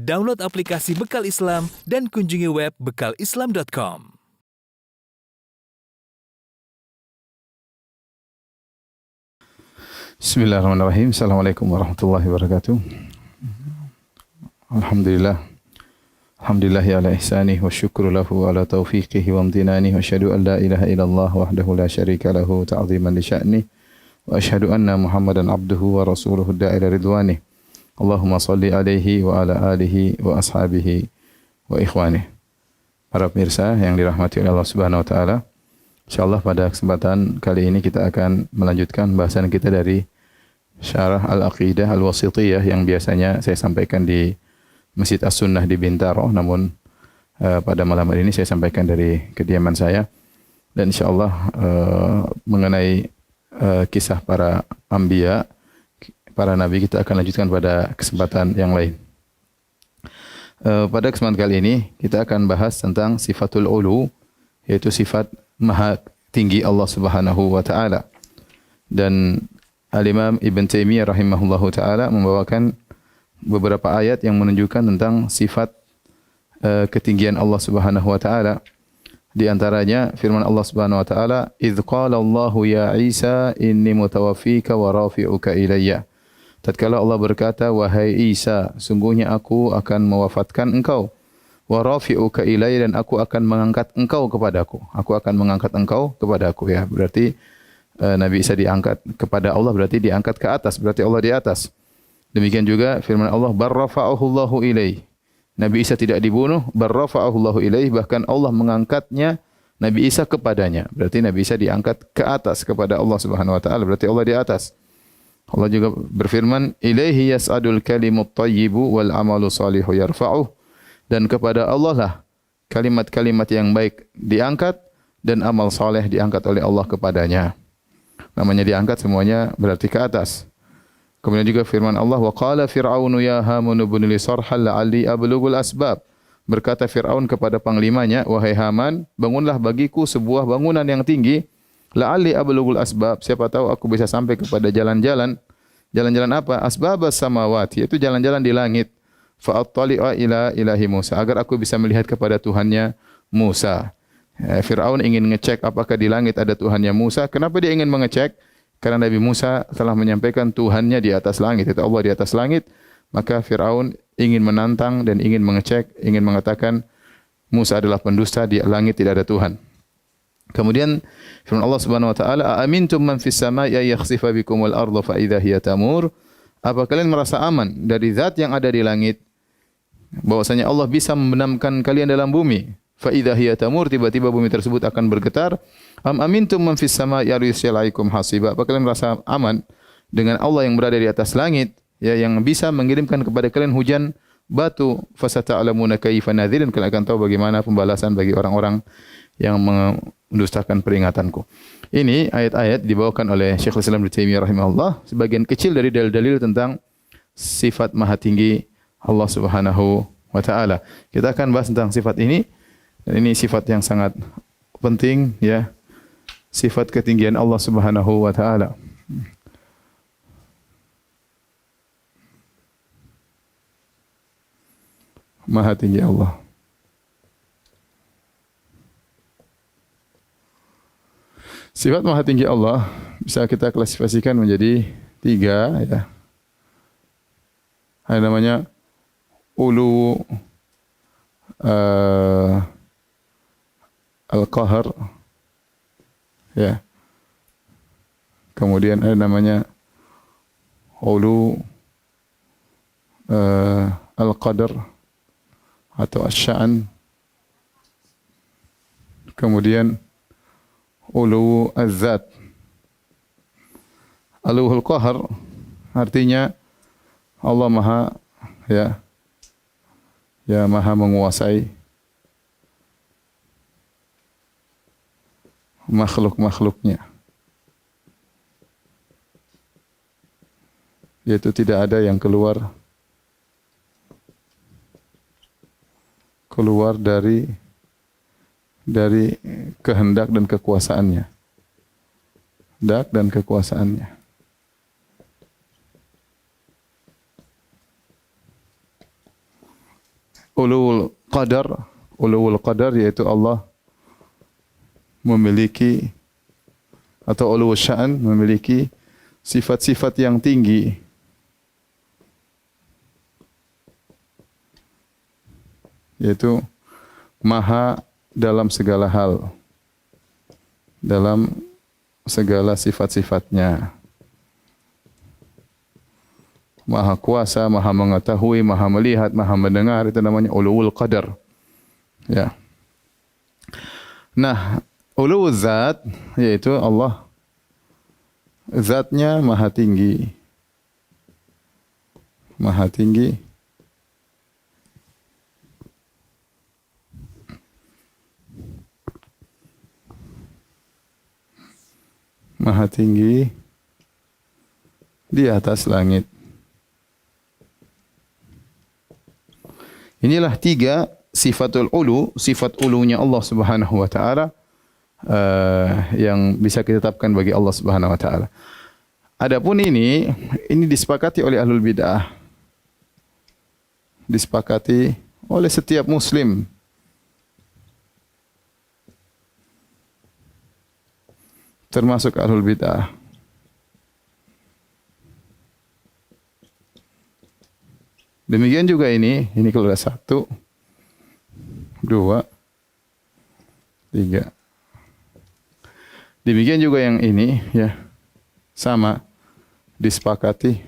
Download aplikasi Bekal Islam dan kunjungi web bekalislam.com. Bismillahirrahmanirrahim. Assalamualaikum warahmatullahi wabarakatuh. Alhamdulillah. Alhamdulillahi ala ihsanih wa syukru lahu ala taufiqihi wa amtinanih wa asyhadu an la ilaha illallah wahdahu la syarika lahu ta'ziman li sya'nih wa asyhadu anna Muhammadan abduhu wa rasuluhu da'ila ridwanih. Allahumma salli alaihi wa ala alihi wa ashabihi wa ikhwanih. Para pemirsa yang dirahmati oleh Allah Subhanahu wa taala, insyaallah pada kesempatan kali ini kita akan melanjutkan bahasan kita dari Syarah Al-Aqidah Al-Wasithiyah yang biasanya saya sampaikan di Masjid As-Sunnah di Bintaro, namun pada malam hari ini saya sampaikan dari kediaman saya, dan insyaallah mengenai kisah para anbiya, para nabi, kita akan lanjutkan pada kesempatan yang lain. Pada kesempatan kali ini kita akan bahas tentang sifatul ulu, yaitu sifat maha tinggi Allah Subhanahu wa taala. Dan Al-Imam Ibn Taimiyah rahimahullahu taala membawakan beberapa ayat yang menunjukkan tentang sifat ketinggian Allah Subhanahu wa taala. Di antaranya firman Allah Subhanahu wa taala, "Idz qala Allahu ya Isa inni mutawaffika wa rafi'uka ilayya." Tatkala Allah berkata, "Wahai Isa, sungguhnya aku akan mewafatkan engkau. Wa rafi'uka ilayya, dan aku akan mengangkat engkau kepadaku." Aku akan mengangkat engkau kepadaku, ya. Berarti Nabi Isa diangkat kepada Allah, berarti diangkat ke atas, berarti Allah di atas. Demikian juga firman Allah, "Barrafa'ahu Allahu ilaih." Nabi Isa tidak dibunuh, barrafa'ahu Allahu ilaih, bahkan Allah mengangkatnya Nabi Isa kepadanya. Berarti Nabi Isa diangkat ke atas kepada Allah Subhanahu wa taala, berarti Allah di atas. Allah juga berfirman, "Ilaihi yas'adul kalimut thayyibu wal amalu salihu yarfa'uh." Dan kepada Allah lah kalimat-kalimat yang baik diangkat dan amal saleh diangkat oleh Allah kepadanya. Namanya diangkat semuanya berarti ke atas. Kemudian juga firman Allah, "Wa qala fir'aunu ya Hamun ibn li sarhal la'alli ablughul asbab." Berkata Fir'aun kepada panglimanya, "Wahai Haman, bangunlah bagiku sebuah bangunan yang tinggi, la'alli ablughul asbab, siapa tahu aku bisa sampai kepada jalan-jalan." Jalan-jalan apa? Asbabas samawati, yaitu jalan-jalan di langit. Fa'attali'a ila ilahi Musa, agar aku bisa melihat kepada Tuhannya Musa. Fir'aun ingin ngecek apakah di langit ada Tuhannya Musa. Kenapa dia ingin mengecek? Karena Nabi Musa telah menyampaikan Tuhannya di atas langit, itu Allah di atas langit. Maka Fir'aun ingin menantang dan ingin mengecek, ingin mengatakan Musa adalah pendusta, di langit tidak ada Tuhan. Kemudian firman Allah Subhanahu wa taala, "Aamintum man fis samaa'i ay yakhsifa bikumul ardha fa idza hiya tamur?" Apa kalian merasa aman dari zat yang ada di langit, bahwasanya Allah bisa membenamkan kalian dalam bumi? Fa idza hiya tamur, tiba-tiba bumi tersebut akan bergetar. Am amintum man fis samaa'i yursilaikum hasiba. Apa kalian merasa aman dengan Allah yang berada di atas langit, ya, yang bisa mengirimkan kepada kalian hujan batu? Fasata'lamuna kaifa nadhirin, kalian akan tahu bagaimana pembalasan bagi orang-orang yang mendustakan peringatanku. Ini ayat-ayat dibawakan oleh Syekhul Islam Ibnu Taimiyah rahimahullah, sebagian kecil dari dalil-dalil tentang sifat maha tinggi Allah Subhanahu wa taala. Kita akan bahas tentang sifat ini. Dan ini sifat yang sangat penting, ya. Sifat ketinggian Allah Subhanahu wa taala. Maha tinggi Allah. Sifat maha tinggi Allah bisa kita klasifikasikan menjadi 3, ya. Ada namanya ulu al-qahr, ya. Kemudian ada namanya ulu al-qadar atau asy-sya'n. Kemudian ulu az-zat. Uluhul qahr artinya Allah maha, ya, maha menguasai makhluk-makhluknya. Yaitu tidak ada yang keluar dari kehendak dan kekuasaannya. Kehendak dan kekuasaannya. ulul qadar. Ulul qadar yaitu Allah memiliki atau ulul sya'an memiliki sifat-sifat yang tinggi. Yaitu maha dalam segala hal. Dalam segala sifat-sifatnya. Maha kuasa, maha mengetahui, maha melihat, maha mendengar, itu namanya ulul qadar. Ya. Nah, ulul zat yaitu Allah zatnya maha tinggi. Maha tinggi. Maha tinggi di atas langit. Inilah 3 sifatul ulu, sifat ulunya Allah Subhanahu wa taala yang bisa kita tetapkan bagi Allah Subhanahu wa taala. Adapun ini disepakati oleh ahlul bidah. Disepakati oleh setiap muslim. Termasuk ahlul bidah. Demikian juga ini kalau ada 1, 2, 3. Demikian juga yang ini ya. Sama disepakati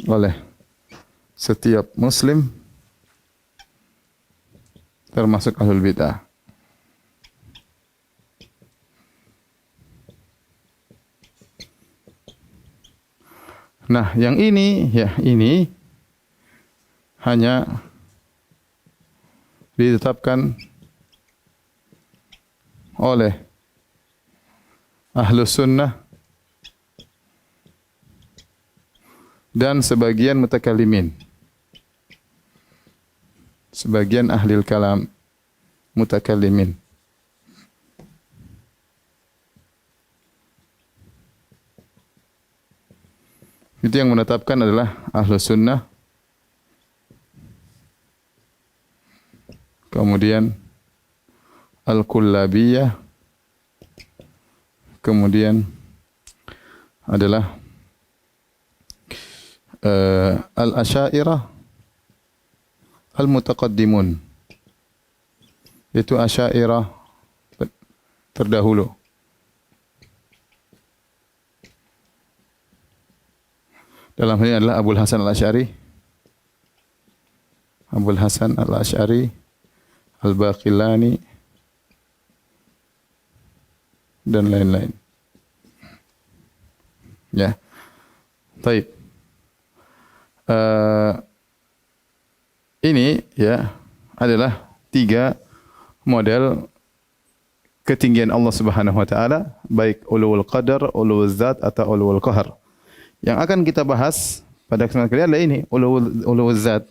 oleh setiap muslim termasuk ahlul bidah. Nah, yang ini ya, ini hanya ditetapkan oleh Ahlus Sunnah dan sebagian mutakallimin. Sebagian ahli kalam mutakallimin. Itu yang menetapkan adalah Ahlus Sunnah. Kemudian Al-Kullabiyah. Kemudian adalah Al-Asy'ariyah, Al-Mutaqaddimun. Itu Asy'ariyah terdahulu. Dalam hal ini adalah Abul Hasan Al-Asy'ari, Abul Hasan Al-Asy'ari, Al-Baqillani, dan lain-lain. Ya. Baik. Ini ya adalah 3 model ketinggian Allah Subhanahu wa taala, baik ulul qadar, ulul zat atau ulul qahar. Yang akan kita bahas pada kesempatan kali ini adalah ini, ulul zat.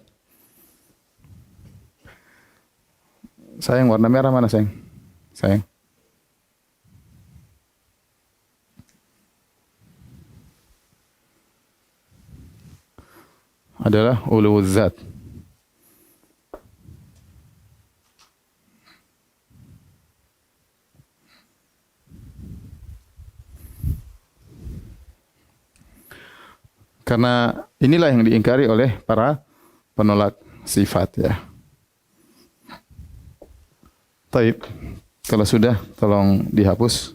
Sayang, warna merah mana sayang? Sayang. Adalah ulul zat. Karena inilah yang diingkari oleh para penolak sifat ya. Taib. Kalau sudah tolong dihapus.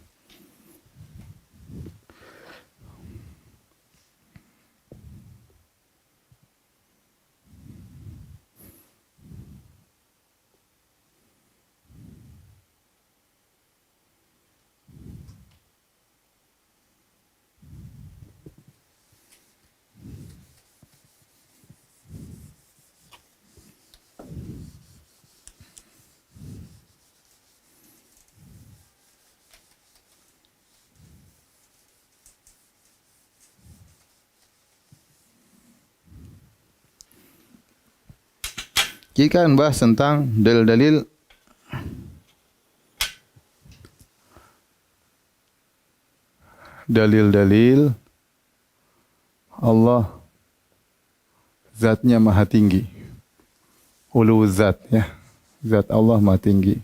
Kita akan bahas tentang dalil-dalil Allah zatnya maha tinggi. ulu zat ya. Zat Allah Maha tinggi.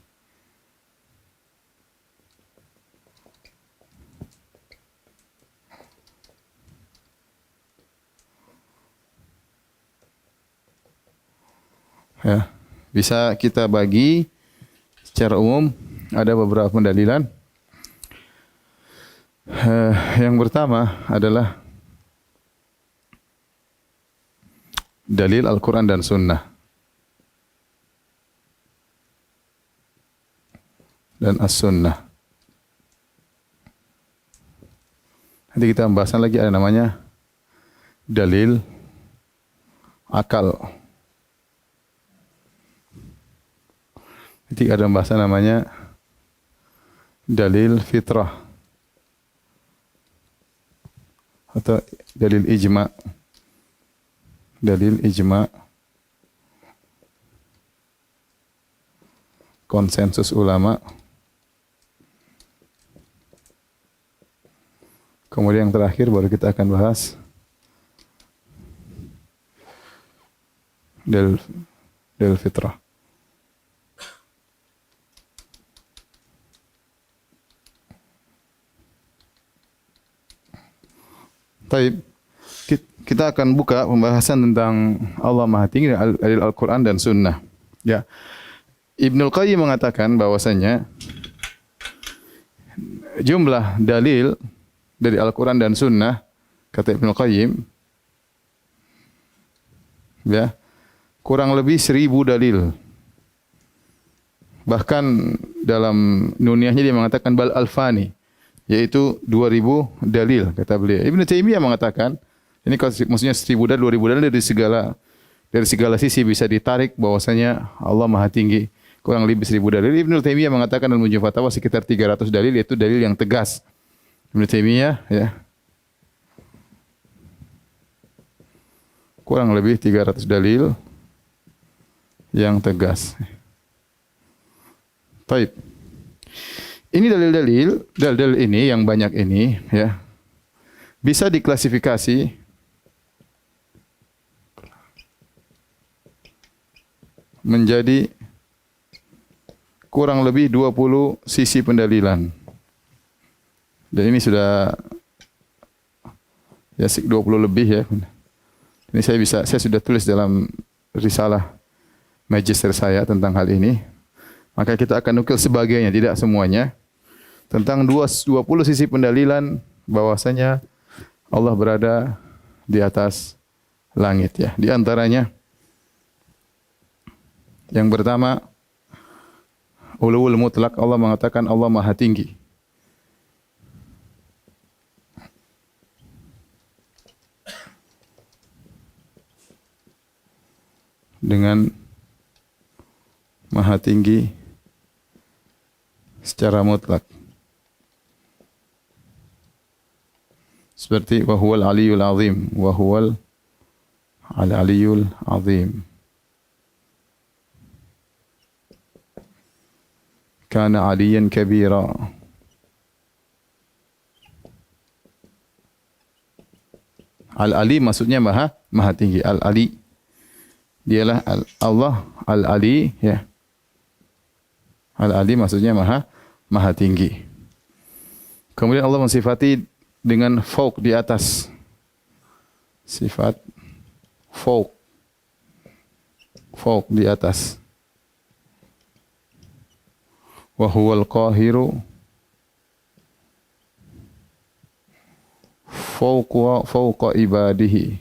Ya, bisa kita bagi secara umum ada beberapa pendalilan. Yang pertama adalah dalil Al-Quran dan Sunnah dan As-Sunnah. Nanti kita pembahasan lagi ada namanya dalil akal. Nanti ada pembahasan namanya dalil fitrah atau dalil ijma. Dalil ijma, konsensus ulama. Kemudian yang terakhir baru kita akan bahas dalil fitrah. Baik, kita akan buka pembahasan tentang Allah Maha Tinggi dari Al-Quran dan Sunnah. Ya, Ibnul Qayyim mengatakan bahwasanya jumlah dalil dari Al-Quran dan Sunnah, kata Ibnul Qayyim, ya, kurang lebih 1000 dalil. Bahkan dalam nuniyahnya dia mengatakan bal alfani, yaitu 2000 dalil, kata beliau. Ibnu Taimiyah mengatakan, ini maksudnya 1000 dalil, 2000 dalil dari segala sisi bisa ditarik bahwasanya Allah Maha Tinggi. Kurang lebih 1000 dalil. Ibnu Taimiyah mengatakan dalam Majmu' Fatawa sekitar 300 dalil, yaitu dalil yang tegas. Ibnu Taimiyah ya, kurang lebih 300 dalil yang tegas. Baik. Ini dalil ini yang banyak ini ya, bisa diklasifikasi menjadi kurang lebih 20 sisi pendalilan. Dan ini sudah ya 20 lebih ya. Ini saya sudah tulis dalam risalah magister saya tentang hal ini. Maka kita akan nukil sebagainya, tidak semuanya. Tentang 20 sisi pendalilan bahwasanya Allah berada di atas langit ya. Di antaranya yang pertama, uluwul mutlak, Allah mengatakan Allah Maha Tinggi. Dengan Maha Tinggi secara mutlak. Seperti wa huwal aliyul azim, wa huwal al-aliyul azim. Kana aliyan kabira. Al-ali maksudnya maha tinggi. Al-ali dialah Allah al-ali ya. Al-ali maksudnya maha tinggi. Kemudian Allah mensifati dengan fauq, di atas. Sifat fauq. Fauq, di atas. Wa huwal qahiru fauqa ibadihi.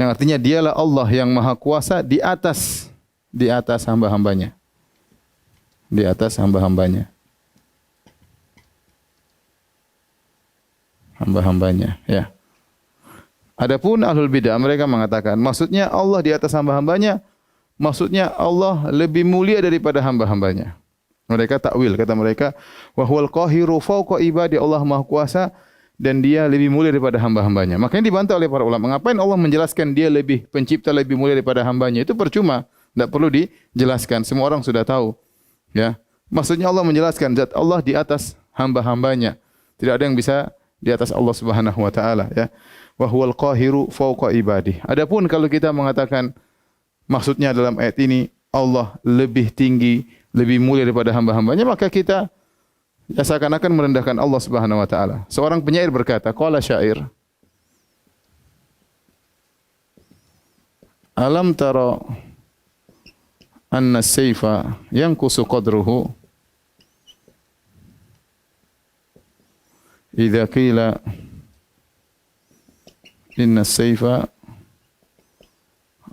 Yang artinya dialah Allah yang maha kuasa di atas hamba-hambanya. Di atas hamba-hambanya. Hamba-hambanya, ya. Adapun ahlul bidah mereka mengatakan maksudnya Allah di atas hamba-hambanya, maksudnya Allah lebih mulia daripada hamba-hambanya. Mereka takwil, kata mereka, wa huwal qahiru fauqa ibadi, Allah maha kuasa dan dia lebih mulia daripada hamba-hambanya. Makanya dibantah oleh para ulama. Ngapain Allah menjelaskan dia lebih pencipta, lebih mulia daripada hambanya? Itu percuma, tidak perlu dijelaskan. Semua orang sudah tahu. Ya, maksudnya Allah menjelaskan zat Allah di atas hamba-hambanya. Tidak ada yang bisa di atas Allah Subhanahu wa taala ya. Wa huwal qahiru fawqa ibadih. Adapun kalau kita mengatakan maksudnya dalam ayat ini Allah lebih tinggi, lebih mulia daripada hamba-hambanya, maka kita ya seakan-akan merendahkan Allah Subhanahu wa taala. Seorang penyair berkata, qala syair, alam tara anna as-sayfa yanqusu qadruhu idza qila inna as-sayfa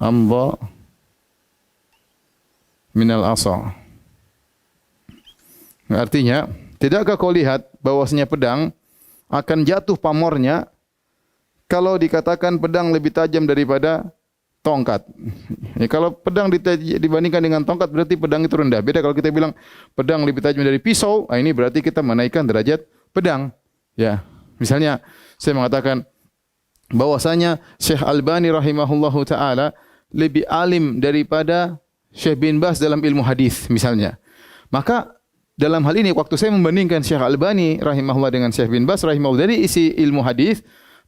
amdha minal asa. Artinya, tidakkah kau lihat bahwasanya pedang akan jatuh pamornya kalau dikatakan pedang lebih tajam daripada tongkat. Ya, kalau pedang dibandingkan dengan tongkat berarti pedang itu rendah. Beda kalau kita bilang pedang lebih tajam dari pisau, ini berarti kita menaikkan derajat pedang. Ya, misalnya saya mengatakan bahwasanya Syekh Albani rahimahullahu taala lebih alim daripada Syekh bin Baz dalam ilmu hadis misalnya. Maka dalam hal ini waktu saya membandingkan Syekh Albani rahimahullah dengan Syekh bin Baz rahimahullah dari isi ilmu hadis,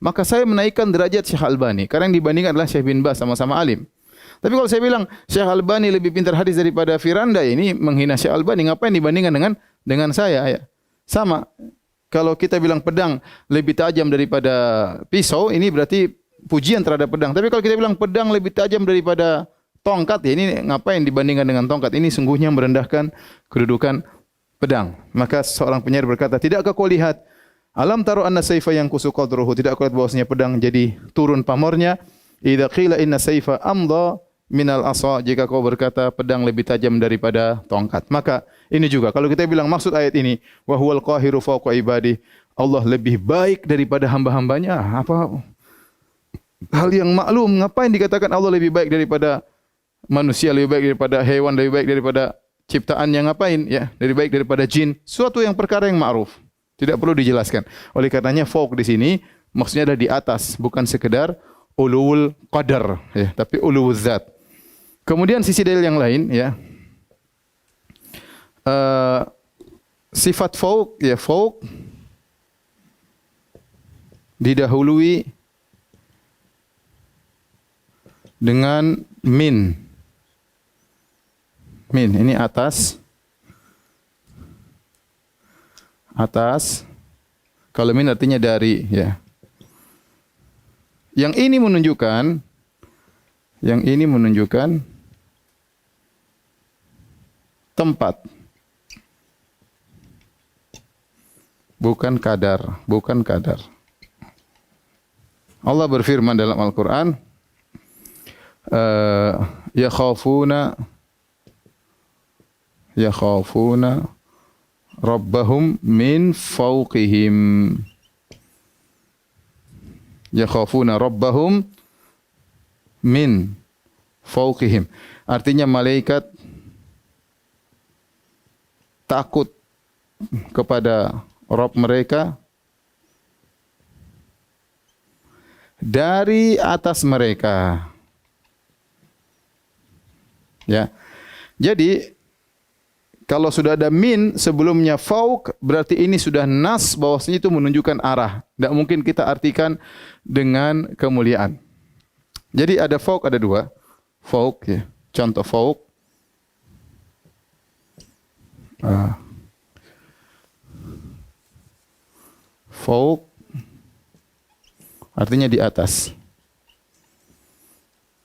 maka saya menaikkan derajat Syekh Albani karena yang dibandingkan adalah Syekh bin Baz, sama-sama alim. Tapi kalau saya bilang Syekh Albani lebih pintar hadis daripada Firanda, ini menghina Syekh Albani. Ngapain dibandingkan dengan saya ya? Sama. Kalau kita bilang pedang lebih tajam daripada pisau, ini berarti pujian terhadap pedang. Tapi kalau kita bilang pedang lebih tajam daripada tongkat, ya ini ngapain dibandingkan dengan tongkat? Ini sungguhnya merendahkan kedudukan pedang. Maka seorang penyair berkata, tidakkah kau lihat alam taru anna sayfa yanqusu qadruhu, tidak kau lihat bahwasanya pedang jadi turun pamornya, idza qila inna sayfa amdha minal asa, jika kau berkata pedang lebih tajam daripada tongkat. Maka ini juga kalau kita bilang maksud ayat ini wa huwal qahiru fawqa ibadih, Allah lebih baik daripada hamba-hambanya, apa hal yang maklum. Ngapain dikatakan Allah lebih baik daripada manusia, lebih baik daripada hewan, lebih baik daripada ciptaan yang ngapain ya, lebih baik daripada jin, suatu yang perkara yang ma'ruf, tidak perlu dijelaskan. Oleh karenanya fawq di sini maksudnya ada di atas, bukan sekedar ulul qadar ya, tapi ulul zat. Kemudian sisi dalil yang lain ya, sifat fawq ya, fawq didahului dengan min. Min ini atas. Atas. Kalau min artinya dari ya. Yang ini menunjukkan tempat. Bukan kadar, bukan kadar. Allah berfirman dalam Al-Qur'an, yakhafuna rabbahum min fawqihim. Yakhafuna rabbahum min fawqihim. Artinya malaikat takut kepada Rabb mereka dari atas mereka. Ya. Jadi kalau sudah ada min sebelumnya fauq, berarti ini sudah nas bahwasanya itu menunjukkan arah. Tidak mungkin kita artikan dengan kemuliaan. Jadi ada fauq, ada dua. Fauq ya. Contoh fauq. Fauq artinya di atas.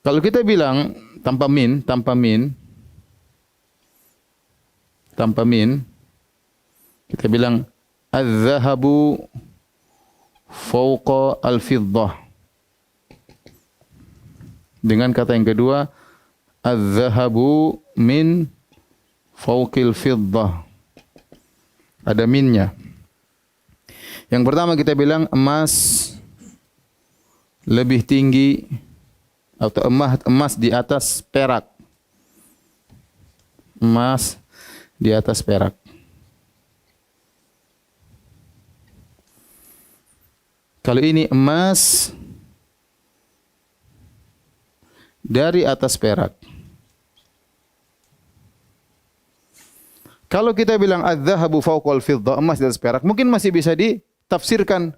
Kalau kita bilang tanpa min, kita bilang az-zahabu fawqa al-fiddah. Dengan kata yang kedua, az-zahabu min fawqil fiddah. Ada minnya. Yang pertama kita bilang emas lebih tinggi atau emas di atas perak. Emas di atas perak. Kalau ini emas dari atas perak. Kalau kita bilang adz-dzahabu fawqal fiddah, emas di atas perak, mungkin masih bisa ditafsirkan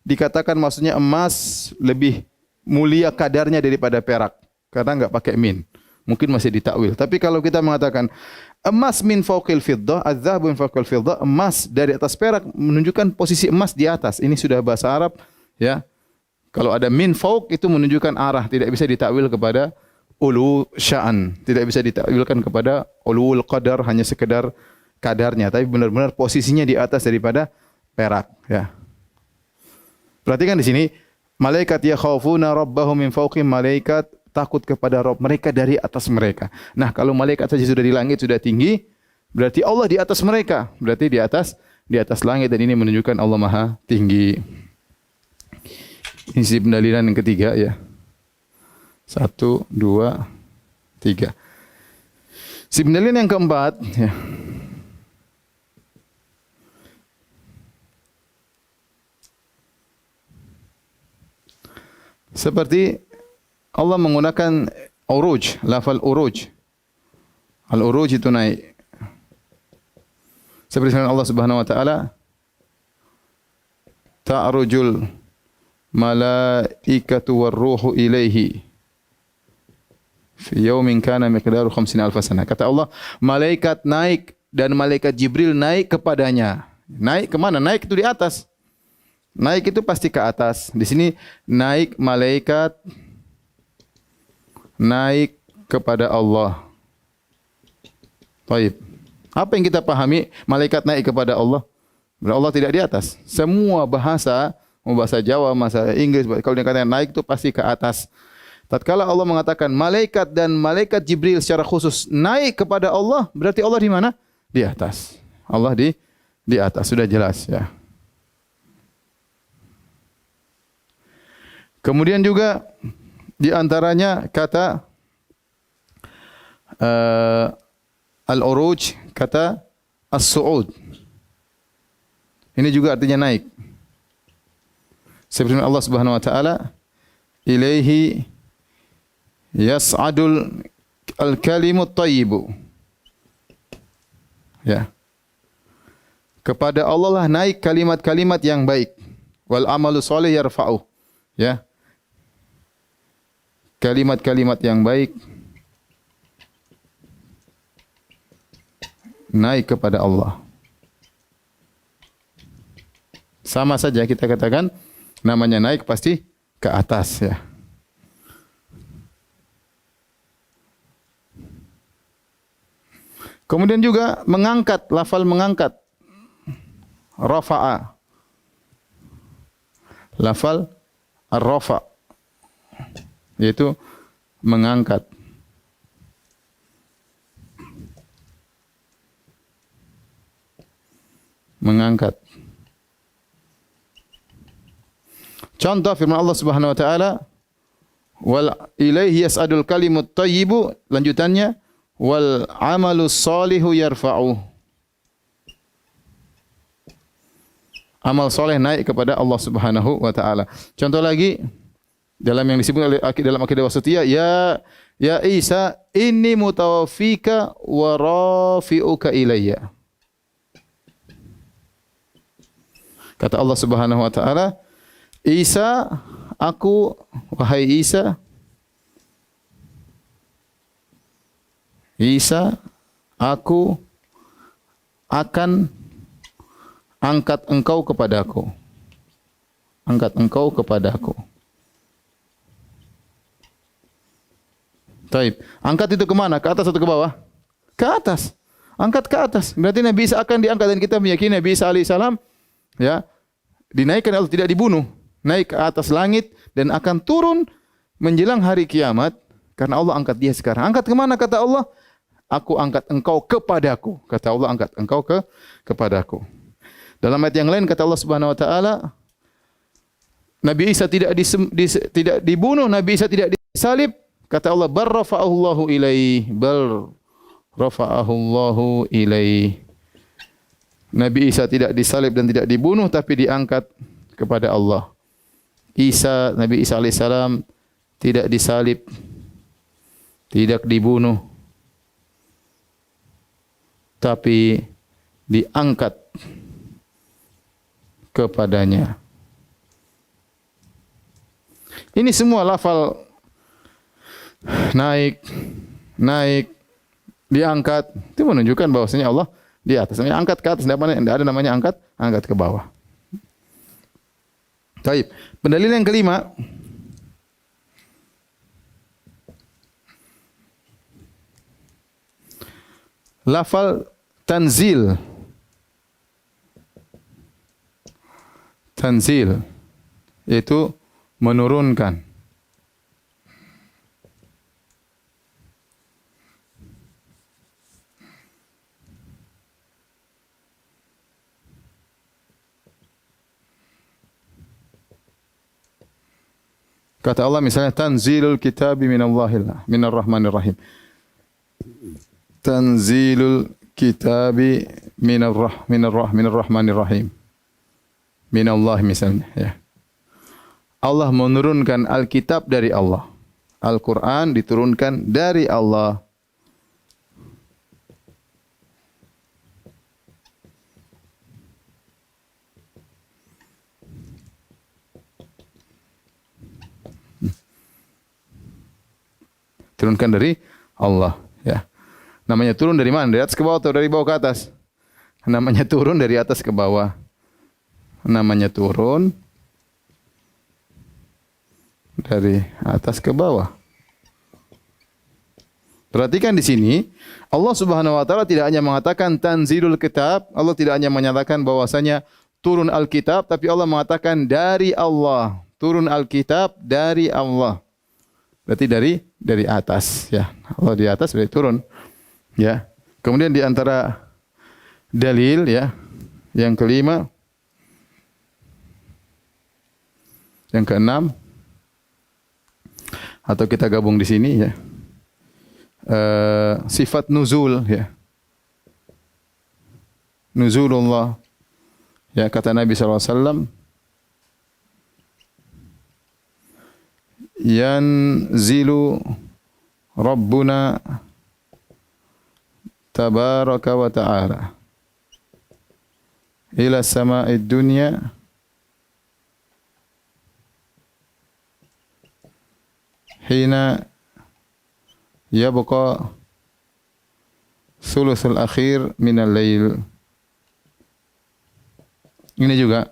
dikatakan maksudnya emas lebih mulia kadarnya daripada perak karena enggak pakai min. Mungkin masih ditakwil. Tapi kalau kita mengatakan emas min fawqil fiddah, adz-dzahabu min fawqil fiddah, emas dari atas perak menunjukkan posisi emas di atas. Ini sudah bahasa Arab, ya. Kalau ada min fawq itu menunjukkan arah, tidak bisa ditakwil kepada ulu sya'an, tidak bisa ditakwilkan kepada ulul qadar hanya sekedar kadarnya, tapi benar-benar posisinya di atas daripada perak, ya. Perhatikan di sini, malaikat yakhafuna rabbahum min fawqihim, malaikat takut kepada Rabb mereka dari atas mereka. Nah, kalau malaikat saja sudah di langit, sudah tinggi, berarti Allah di atas mereka. Berarti di atas langit, dan ini menunjukkan Allah Maha tinggi. Ini si pendalilan yang ketiga, ya. 1, 2, 3. Si pendalilan yang keempat, ya. Seperti Allah menggunakan uruj, lafal uruj. Al-uruj itu naik. Seperti firman Allah Subhanahu wa taala, ta'rujul malaikatu war-ruhu ilaihi fi yaumin kana miqdaru 50,000 sana. Kata Allah, malaikat naik dan malaikat Jibril naik kepadanya. Naik ke mana? Naik itu di atas. Naik itu pasti ke atas. Di sini naik malaikat naik kepada Allah. Baik. Apa yang kita pahami? Malaikat naik kepada Allah. Allah tidak di atas. Semua bahasa, mau bahasa Jawa, bahasa Inggris, kalau dikatakan naik itu pasti ke atas. Tatkala Allah mengatakan malaikat dan malaikat Jibril secara khusus naik kepada Allah, berarti Allah di mana? Di atas. Allah di atas, sudah jelas, ya. Kemudian juga di antaranya kata al-uruj, kata as-su'ud. Ini juga artinya naik. Seperti Allah Subhanahu wa taala, ilaihi yas'adul al-kalimut thayyibu. Ya. Kepada Allah lah naik kalimat-kalimat yang baik. Wal amalu shalih yarfa'u. Ya. Kalimat-kalimat yang baik naik kepada Allah. Sama saja kita katakan namanya naik pasti ke atas, ya. Kemudian juga mengangkat, lafal mengangkat. Rafa'a. Lafal ar-rafa', yaitu mengangkat. Mengangkat. Contoh firman Allah Subhanahu wa taala, wal ilaihi yas'adul kalimut thayyibu, lanjutannya wal amalus shalihu yarfa'u. Amal soleh naik kepada Allah Subhanahu wa taala. Contoh lagi dalam yang disebut oleh dalam akidah wasatiyah, ya Isa, inni mutawaffika wa rafi'uka ilayya. Kata Allah Subhanahu wa taala, Isa, wahai Isa, aku akan angkat engkau kepadaku. Angkat engkau kepadaku. Taib. Angkat itu kemana? Ke atas atau ke bawah? Ke atas. Angkat ke atas. Berarti Nabi Isa akan diangkat, dan kita meyakini Nabi Isa alaihissalam, ya, dinaikkan Allah, tidak dibunuh. Naik ke atas langit dan akan turun menjelang hari kiamat karena Allah angkat dia sekarang. Angkat kemana? Kata Allah, aku angkat engkau kepadaku. Kata Allah, angkat engkau kepadaku. Dalam ayat yang lain kata Allah Subhanahu wa taala, Nabi Isa tidak dibunuh, Nabi Isa tidak disalib. Kata Allah, bal rafa'ahullahu ilaih, bal rafa'ahullahu ilaih. Nabi Isa tidak disalib dan tidak dibunuh, tapi diangkat kepada Allah. Nabi Isa alaihissalam tidak disalib, tidak dibunuh, tapi diangkat kepadanya. Ini semua lafal naik, naik, diangkat. Itu menunjukkan bahwasanya Allah di atas. Namanya angkat ke atas, tidak ada namanya angkat ke bawah. Baik. Pendalilan yang kelima, lafal tanzil. Tanzil yaitu menurunkan. Kata Allah misalnya tanzilul kitabi minar rahmanir rahim. Tanzilul kitabi minar rahmanir rahim. Minallah misalnya ya. Allah menurunkan Alkitab dari Allah. Al-Quran diturunkan dari Allah. Turunkan dari Allah ya. Namanya turun dari mana? Dari atas ke bawah atau dari bawah ke atas? Namanya turun dari atas ke bawah. Namanya turun dari atas ke bawah. Perhatikan di sini, Allah Subhanahu wa taala tidak hanya mengatakan tanzilul kitab, Allah tidak hanya menyatakan bahwasanya turun Alkitab, tapi Allah mengatakan dari Allah. Turun Alkitab dari Allah. Berarti dari atas ya. Allah di atas berarti turun. Ya. Kemudian di antara dalil ya, yang kelima, yang keenam, atau kita gabung di sini ya. Sifat nuzul ya. Nuzulullah. Ya kata Nabi sallallahu alaihi wasallam, yanzilu Rabbuna tabaraka wa ta'ala ila sama'id dunya hina yabqa thuluthul akhir minal lail. Ini juga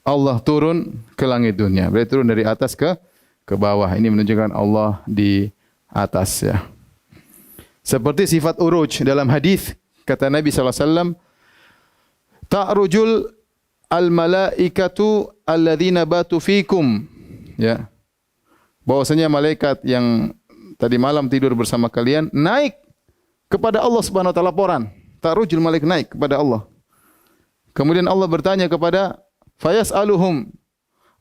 Allah turun ke langit dunia. Berarti turun dari atas ke bawah. Ini menunjukkan Allah di atas ya. Seperti sifat uruj dalam hadis kata Nabi sallallahu alaihi wasallam, ta'rujul al-malaikatu alladzina batu fikum. Ya. Bahwasanya malaikat yang tadi malam tidur bersama kalian naik kepada Allah Subhanahu wa taala laporan. Ta'rujul malaik naik kepada Allah. Kemudian Allah bertanya kepada fayas'aluhum.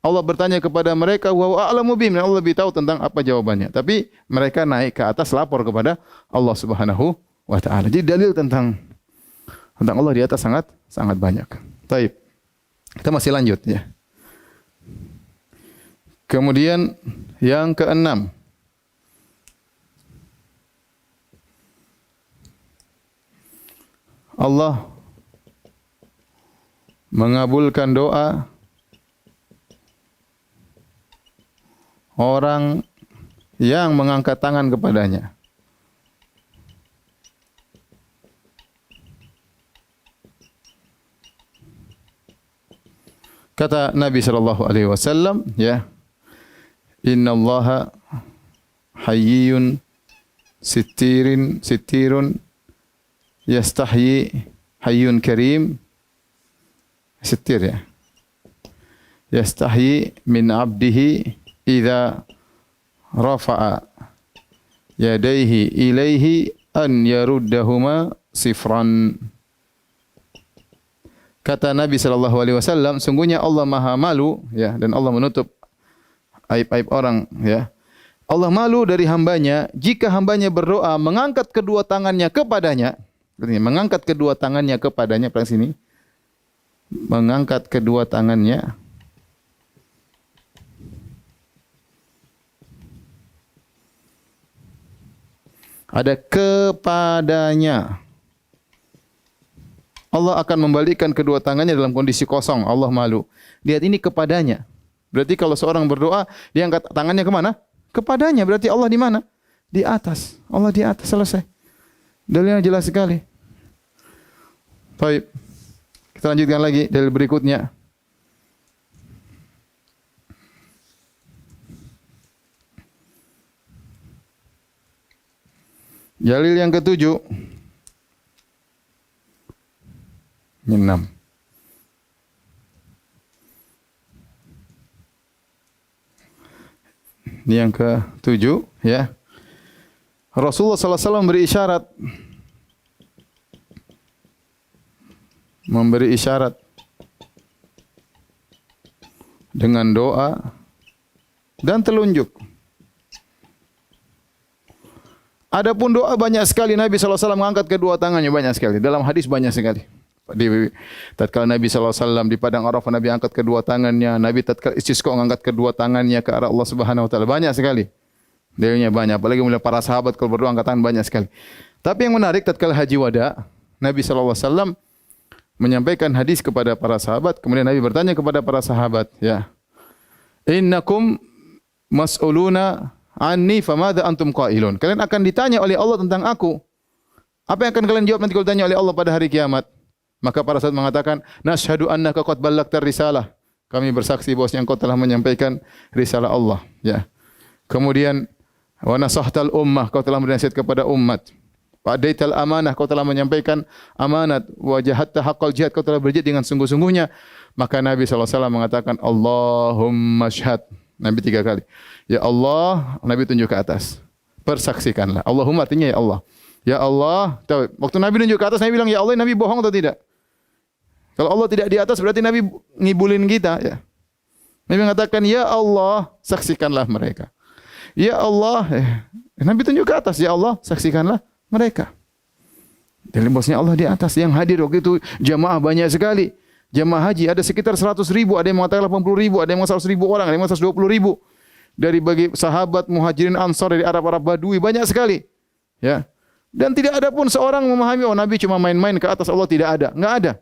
Allah bertanya kepada mereka, wa a'lamu bihim, Allah lebih tahu tentang apa jawabannya. Tapi mereka naik ke atas lapor kepada Allah Subhanahu wa taala. Jadi dalil tentang Allah di atas sangat banyak. Baik. Kita masih lanjut ya. Kemudian yang keenam, Allah mengabulkan doa orang yang mengangkat tangan kepadanya. Kata Nabi sallallahu alaihi wasallam, ya, innallaha hayyun sittirun yastahyi hayyun karim. Sittir ya. Yastahyi min abdihi idza rafa'a yadayhi ilaihi an yaruddahuma sifran. Kata Nabi sallallahu alaihi wasallam, sungguhnya Allah Maha malu ya, dan Allah menutup aib-aib orang ya. Allah malu dari hambanya jika hambanya berdoa mengangkat kedua tangannya kepadanya. Mengangkat kedua tangannya kepadanya, perhatikan sini. Mengangkat kedua tangannya ada kepadanya. Allah akan membalikkan kedua tangannya dalam kondisi kosong. Allah malu. Lihat ini kepadanya. Berarti kalau seorang berdoa, dia angkat tangannya kemana? Kepadanya. Berarti Allah di mana? Di atas. Allah di atas, selesai. Dalilnya jelas sekali. Baik. Kita lanjutkan lagi dalil berikutnya. Dalil yang ketujuh. Ini 6. Ini yang ketujuh, ya. Rasulullah SAW memberi isyarat dengan doa dan telunjuk. Adapun doa banyak sekali, Nabi SAW mengangkat kedua tangannya banyak sekali. Dalam hadis banyak sekali. Tatkala Nabi SAW di padang Arafah, Nabi angkat kedua tangannya. Nabi tatkala istisqa mengangkat kedua tangannya ke arah Allah Subhanahu Wa Taala. Banyak sekali. Dalilnya banyak. Apalagi mulai para sahabat kalau berdoa angkat tangan banyak sekali. Tapi yang menarik tatkala haji wada, Nabi SAW menyampaikan hadis kepada para sahabat. Kemudian Nabi bertanya kepada para sahabat, ya, innakum mas'uluna anni famadha antum qailun. Kalian akan ditanya oleh Allah tentang aku. Apa yang akan kalian jawab nanti kalau ditanya oleh Allah pada hari kiamat? Maka para sahabat mengatakan, nashhadu annaka qad ballaghta risalah. Kami bersaksi bahwasanya engkau telah menyampaikan risalah Allah, ya. Kemudian wa nasahtal ummah, kau telah bernasihat kepada umat. Wa adaital amanah, kau telah menyampaikan amanat. Wa jahadta haqqal jihad, kau telah berjihad dengan sungguh-sungguhnya. Maka Nabi SAW mengatakan, Allahumma syhad. Nabi 3 kali. Ya Allah, Nabi tunjuk ke atas. Persaksikanlah. Allahumma artinya ya Allah. Ya Allah, tahu, waktu Nabi tunjuk ke atas, Nabi bilang ya Allah, Nabi bohong atau tidak? Kalau Allah tidak di atas berarti Nabi ngibulin kita, ya. Nabi mengatakan ya Allah, saksikanlah mereka. Ya Allah, Nabi tunjuk ke atas, ya Allah, saksikanlah mereka. Dari bosnya Allah di atas. Yang hadir waktu itu jamaah banyak sekali. Jamaah haji ada sekitar 100.000, ada yang mengatakan 80.000, ada yang mengatakan 100.000 orang, ada yang mengatakan 120.000. Dari bagi sahabat, muhajirin, ansar, dari Arab-Arab Badui, banyak sekali. Ya. Dan tidak ada pun seorang memahami, oh Nabi cuma main-main ke atas, Allah tidak ada. Enggak ada.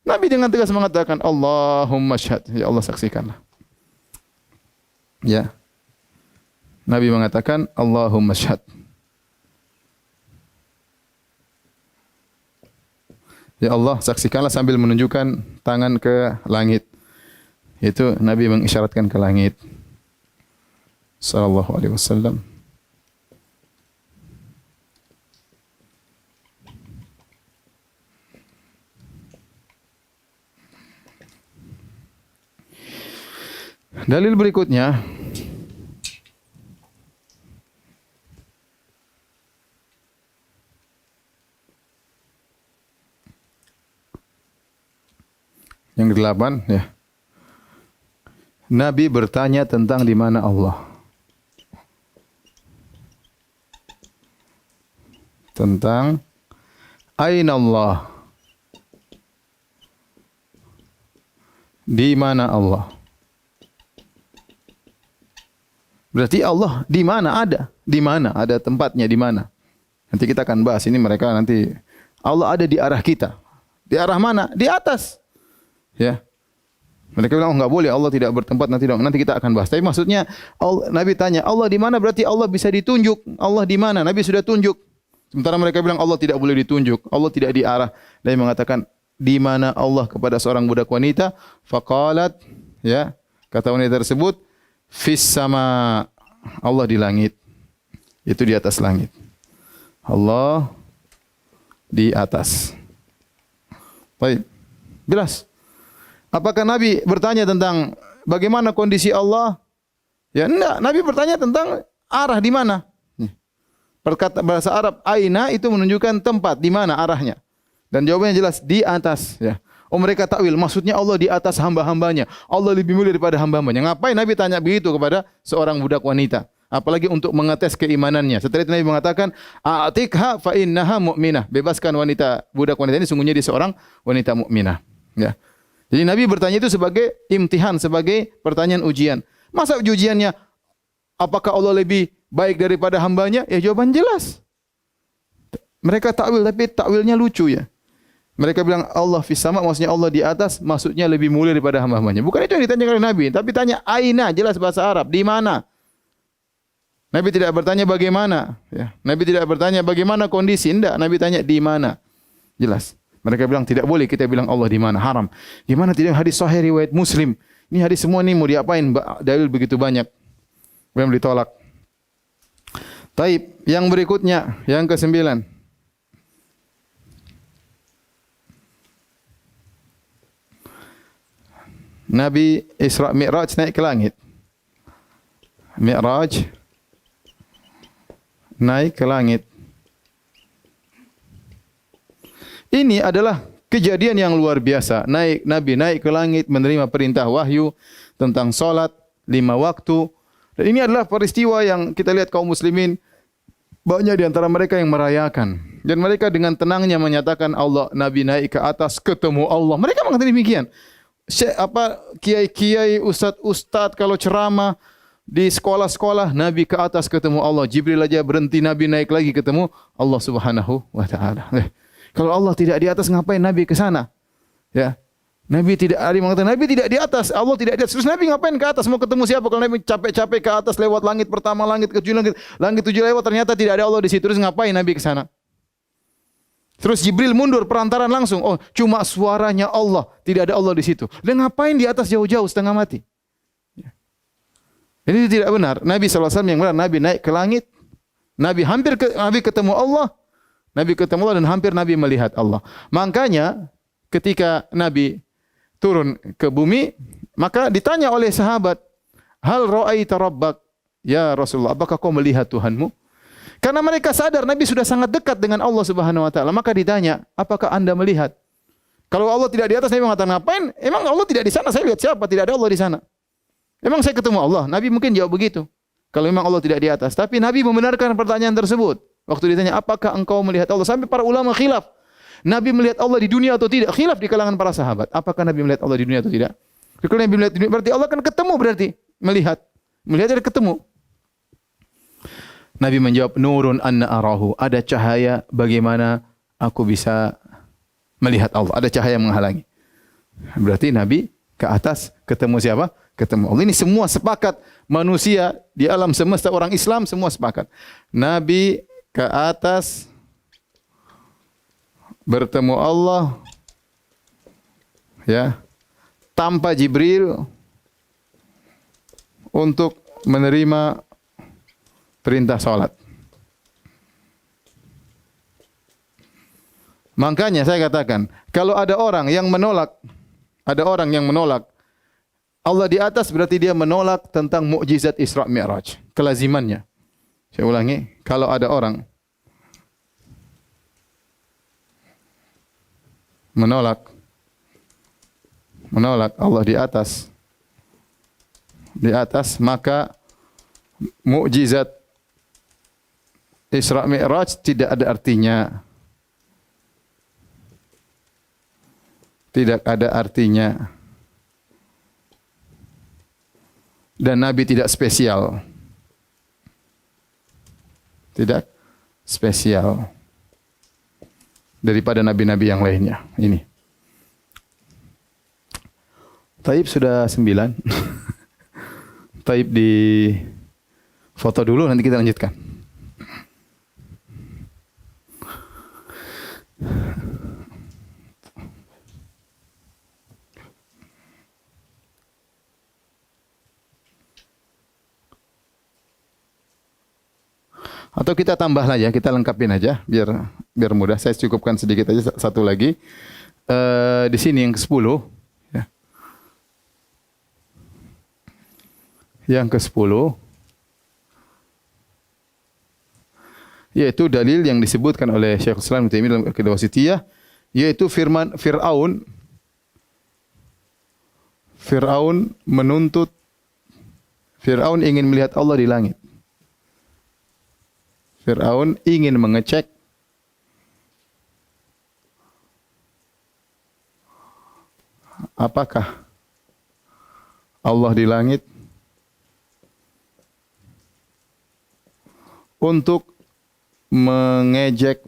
Nabi dengan tegas mengatakan, Allahumma syhad. Ya Allah, saksikanlah. Ya. Nabi mengatakan, Allahumma syhad. Ya Allah, saksikanlah sambil menunjukkan tangan ke langit. Itu Nabi mengisyaratkan ke langit. Sallallahu alaihi wasallam. Dalil berikutnya, yang ke-8, ya. Nabi bertanya tentang di mana Allah. Tentang aina Allah. Di mana Allah? Berarti Allah di mana ada? Di mana? Ada tempatnya di mana? Nanti kita akan bahas ini, mereka nanti Allah ada di arah kita. Di arah mana? Di atas. Ya. Mereka bilang, oh, enggak boleh, Allah tidak bertempat, nanti kita akan bahas. Tapi maksudnya Nabi tanya, Allah di mana? Berarti Allah bisa ditunjuk. Allah di mana? Nabi sudah tunjuk. Sementara mereka bilang Allah tidak boleh ditunjuk, Allah tidak di arah. Nabi mengatakan, di mana Allah kepada seorang budak wanita? Faqalat, ya, kata wanita tersebut, fis sama, Allah di langit. Itu di atas langit. Allah di atas. Baik. Jelas. Apakah Nabi bertanya tentang bagaimana kondisi Allah? Ya enggak, Nabi bertanya tentang arah di mana. Perkata bahasa Arab aina itu menunjukkan tempat, di mana arahnya. Dan jawabannya jelas, di atas, ya. Oh, mereka takwil, maksudnya Allah di atas hamba-hambanya. Allah lebih mulia daripada hamba-hambanya. Ngapain Nabi tanya begitu kepada seorang budak wanita? Apalagi untuk mengetes keimanannya. Setelah itu Nabi mengatakan, a'tikha fa innaha mu'minah. Bebaskan wanita, budak wanita ini sungguhnya dia seorang wanita mukminah. Ya. Jadi Nabi bertanya itu sebagai imtihan, sebagai pertanyaan ujian. Masa ujiannya, apakah Allah lebih baik daripada hambanya? Ya jawaban jelas. Mereka takwil, tapi takwilnya lucu, ya. Mereka bilang Allah fis sama, maksudnya Allah di atas, maksudnya lebih mulia daripada hamba-hambanya. Bukan itu yang ditanya oleh Nabi, tapi tanya aina, jelas bahasa Arab, di mana? Nabi tidak bertanya bagaimana, ya. Nabi tidak bertanya bagaimana kondisi, enggak. Nabi tanya di mana. Jelas. Mereka bilang tidak boleh kita bilang Allah di mana, haram. Gimana tidak hadis sahih riwayat Muslim? Ini hadis semua ini mau diapain? Dalil begitu banyak. Belum ditolak. Taib, yang berikutnya, yang ke-9. Nabi Isra Mi'raj naik ke langit. Mi'raj naik ke langit. Ini adalah kejadian yang luar biasa. Nabi naik ke langit menerima perintah wahyu tentang salat 5 waktu. Dan ini adalah peristiwa yang kita lihat kaum muslimin banyak di antara mereka yang merayakan. Dan mereka dengan tenangnya menyatakan Allah, Nabi naik ke atas ketemu Allah. Mereka mengatakan demikian. Kiai-kiai, ustaz-ustaz kalau ceramah di sekolah-sekolah, Nabi ke atas ketemu Allah. Jibril aja berhenti, Nabi naik lagi ketemu Allah Subhanahu wa taala. Kalau Allah tidak di atas, ngapain Nabi ke sana? Ya. Nabi tidak, ada yang mengatakan Nabi tidak di atas, Allah tidak di atas. Terus Nabi ngapain ke atas? Mau ketemu siapa? Kalau Nabi capek-capek ke atas lewat langit pertama, langit ke-7, langit 7 lewat, ternyata tidak ada Allah di situ. Terus ngapain Nabi ke sana? Terus Jibril mundur perantaran langsung. Oh, cuma suaranya Allah, tidak ada Allah di situ. Dan ngapain di atas jauh-jauh setengah mati? Ya. Ini tidak benar. Nabi SAW yang benar, Nabi naik ke langit. Nabi ketemu Allah. Nabi ketemu Allah dan hampir Nabi melihat Allah. Makanya ketika Nabi turun ke bumi, maka ditanya oleh sahabat, "Hal ra'aita rabbak?" Ya Rasulullah, apakah kau melihat Tuhanmu? Karena mereka sadar Nabi sudah sangat dekat dengan Allah Subhanahu wa taala. Maka ditanya, "Apakah Anda melihat?" Kalau Allah tidak di atas, Nabi mengatakan, "Ngapain? Emang Allah tidak di sana? Saya lihat siapa? Tidak ada Allah di sana." Emang saya ketemu Allah? Nabi mungkin jawab begitu. Kalau memang Allah tidak di atas, tapi Nabi membenarkan pertanyaan tersebut. Waktu ditanya, "Apakah engkau melihat Allah?" Sampai para ulama khilaf. Nabi melihat Allah di dunia atau tidak? Khilaf di kalangan para sahabat. Apakah Nabi melihat Allah di dunia atau tidak? Kalau Nabi melihat di dunia, berarti Allah kan ketemu, berarti melihat. Melihat dan ketemu. Nabi menjawab, "Nurun anna arahu." Ada cahaya bagaimana aku bisa melihat Allah. Ada cahaya yang menghalangi. Berarti Nabi ke atas ketemu siapa? Ketemu Allah. Ini semua sepakat. Manusia di alam semesta, orang Islam semua sepakat. Nabi ke atas bertemu Allah, ya, tanpa Jibril untuk menerima perintah salat. Makanya saya katakan, kalau ada orang yang menolak Allah di atas, berarti dia menolak tentang mukjizat Isra Mi'raj, kelazimannya. Saya ulangi, kalau ada orang menolak Allah di atas, maka mukjizat Isra Mi'raj tidak ada artinya. Tidak ada artinya. Dan Nabi tidak spesial. Tidak spesial daripada nabi-nabi yang lainnya. Ini. Taib sudah 9. Taib di foto dulu, nanti kita lanjutkan. Atau kita tambah aja, kita lengkapin aja biar mudah. Saya cukupkan sedikit aja satu lagi. Di sini yang ke-10 ya. Yang ke-10 yaitu dalil yang disebutkan oleh Syekhul Islam Ibnu Taimiyah dalam Aqidah Wasithiyah, yaitu firman Fir'aun ingin melihat Allah di langit. Fir'aun ingin mengecek apakah Allah di langit untuk mengejek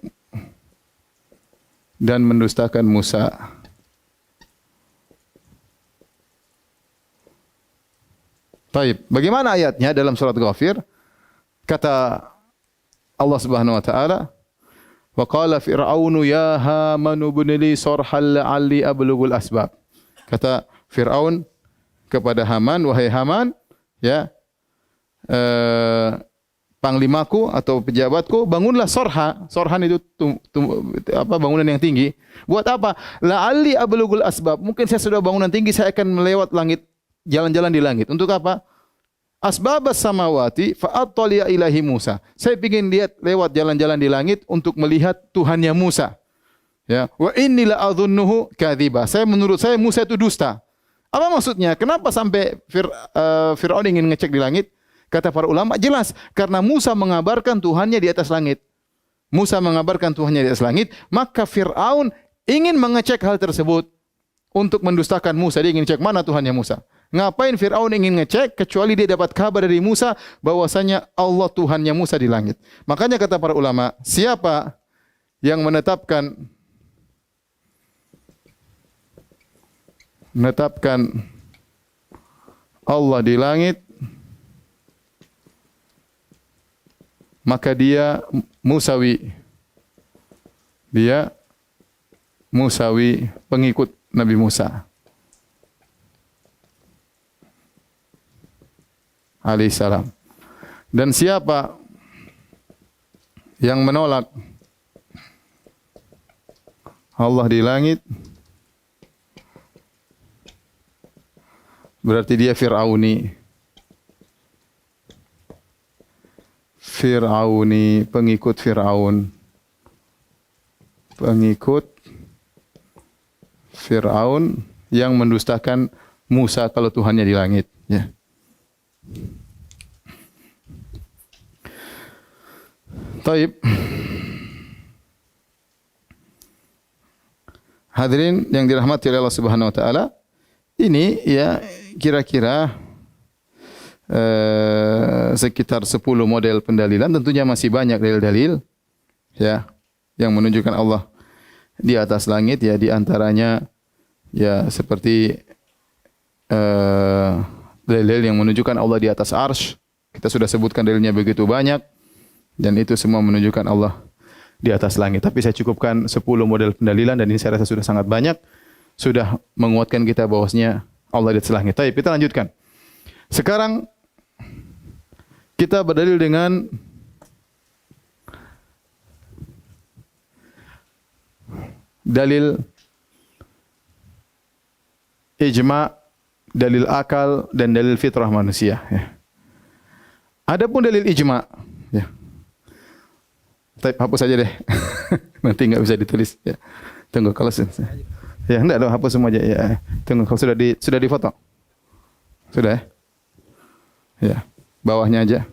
dan mendustakan Musa. Baik, bagaimana ayatnya dalam surat Ghafir? Kata Allah Subhanahu wa taala, "Wa qala Fir'aunu ya Haman ibn li sarhan la'alli ablughul asbab." Kata Fir'aun kepada Haman, wahai Haman, ya, panglimaku atau pejabatku, bangunlah sorha. Sorhan itu bangunan yang tinggi. Buat apa? La'alli ablughul asbab. Mungkin saya sudah bangunan tinggi, saya akan melewat langit, jalan-jalan di langit. Untuk apa? Asbabas samawati fa'attali'a ilahi Musa. Saya ingin lihat lewat jalan-jalan di langit untuk melihat Tuhannya Musa. Ya, wa inni la'adhunnuhu kadziba. Menurut saya Musa itu dusta. Apa maksudnya? Kenapa sampai Fir'aun ingin ngecek di langit? Kata para ulama, jelas karena Musa mengabarkan Tuhannya di atas langit. Musa mengabarkan Tuhannya di atas langit, maka Fir'aun ingin mengecek hal tersebut untuk mendustakan Musa. Dia ingin cek mana Tuhannya Musa. Ngapain Fir'aun ingin ngecek kecuali dia dapat kabar dari Musa bahwasanya Allah Tuhannya Musa di langit. Makanya kata para ulama, siapa yang menetapkan Allah di langit, maka dia Musawi. Dia Musawi, pengikut Nabi Musa alaihissalam. Dan siapa yang menolak Allah di langit, berarti dia Fir'auni, pengikut Fir'aun. Pengikut Fir'aun yang mendustakan Musa kalau Tuhannya di langit. Ya. Taib. Hadirin yang dirahmati oleh Allah Subhanahu wa taala, ini ya kira-kira sekitar 10 model pendalilan. Tentunya masih banyak dalil-dalil ya yang menunjukkan Allah di atas langit, ya di antaranya ya seperti dalil yang menunjukkan Allah di atas arsy. Kita sudah sebutkan dalilnya begitu banyak dan itu semua menunjukkan Allah di atas langit. Tapi saya cukupkan 10 model pendalilan dan ini saya rasa sudah sangat banyak, sudah menguatkan kita bahwasanya Allah di atas langit. Baik, kita lanjutkan. Sekarang kita berdalil dengan dalil ijma', dalil akal dan dalil fitrah manusia. Ya. Adapun dalil ijma', ya. Hapus saja deh, nanti nggak bisa ditulis. Ya. Tunggu kalau ya enggak dong, hapus semua aja. Ya. Tunggu kalau sudah difoto, sudah. Ya, bawahnya aja.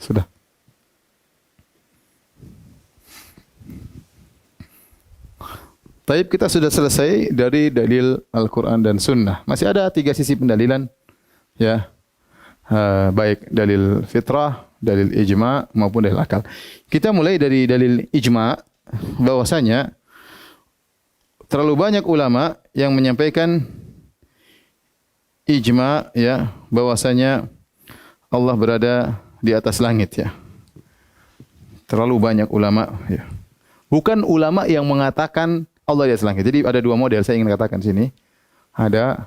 Sudah. Taib, kita sudah selesai dari dalil Al-Quran dan Sunnah. Masih ada 3 sisi pendalilan, ya, baik dalil fitrah, dalil ijma' maupun dalil akal. Kita mulai dari dalil ijma', bahwasanya terlalu banyak ulama yang menyampaikan ijma', ya, bahwasanya Allah berada di atas langit, ya. Terlalu banyak ulama, ya. Bukan ulama yang mengatakan Allah di atas langit. Jadi ada 2 model saya ingin katakan sini. Ada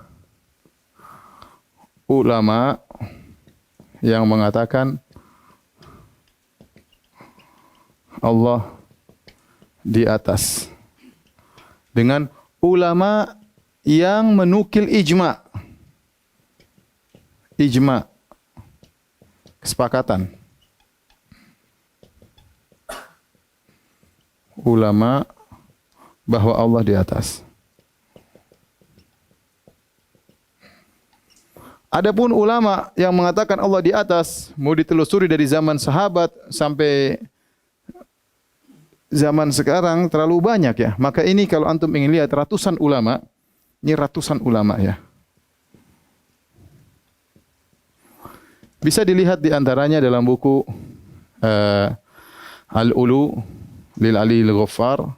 ulama yang mengatakan Allah di atas. Dengan ulama yang menukil ijma. Ijma. Kesepakatan. Ulama bahwa Allah di atas. Adapun ulama yang mengatakan Allah di atas, mau ditelusuri dari zaman sahabat sampai zaman sekarang terlalu banyak ya. Maka ini kalau antum ingin lihat ratusan ulama, ini ratusan ulama ya. Bisa dilihat di antaranya dalam buku Al-Ulu lil Ali al-Ghaffar.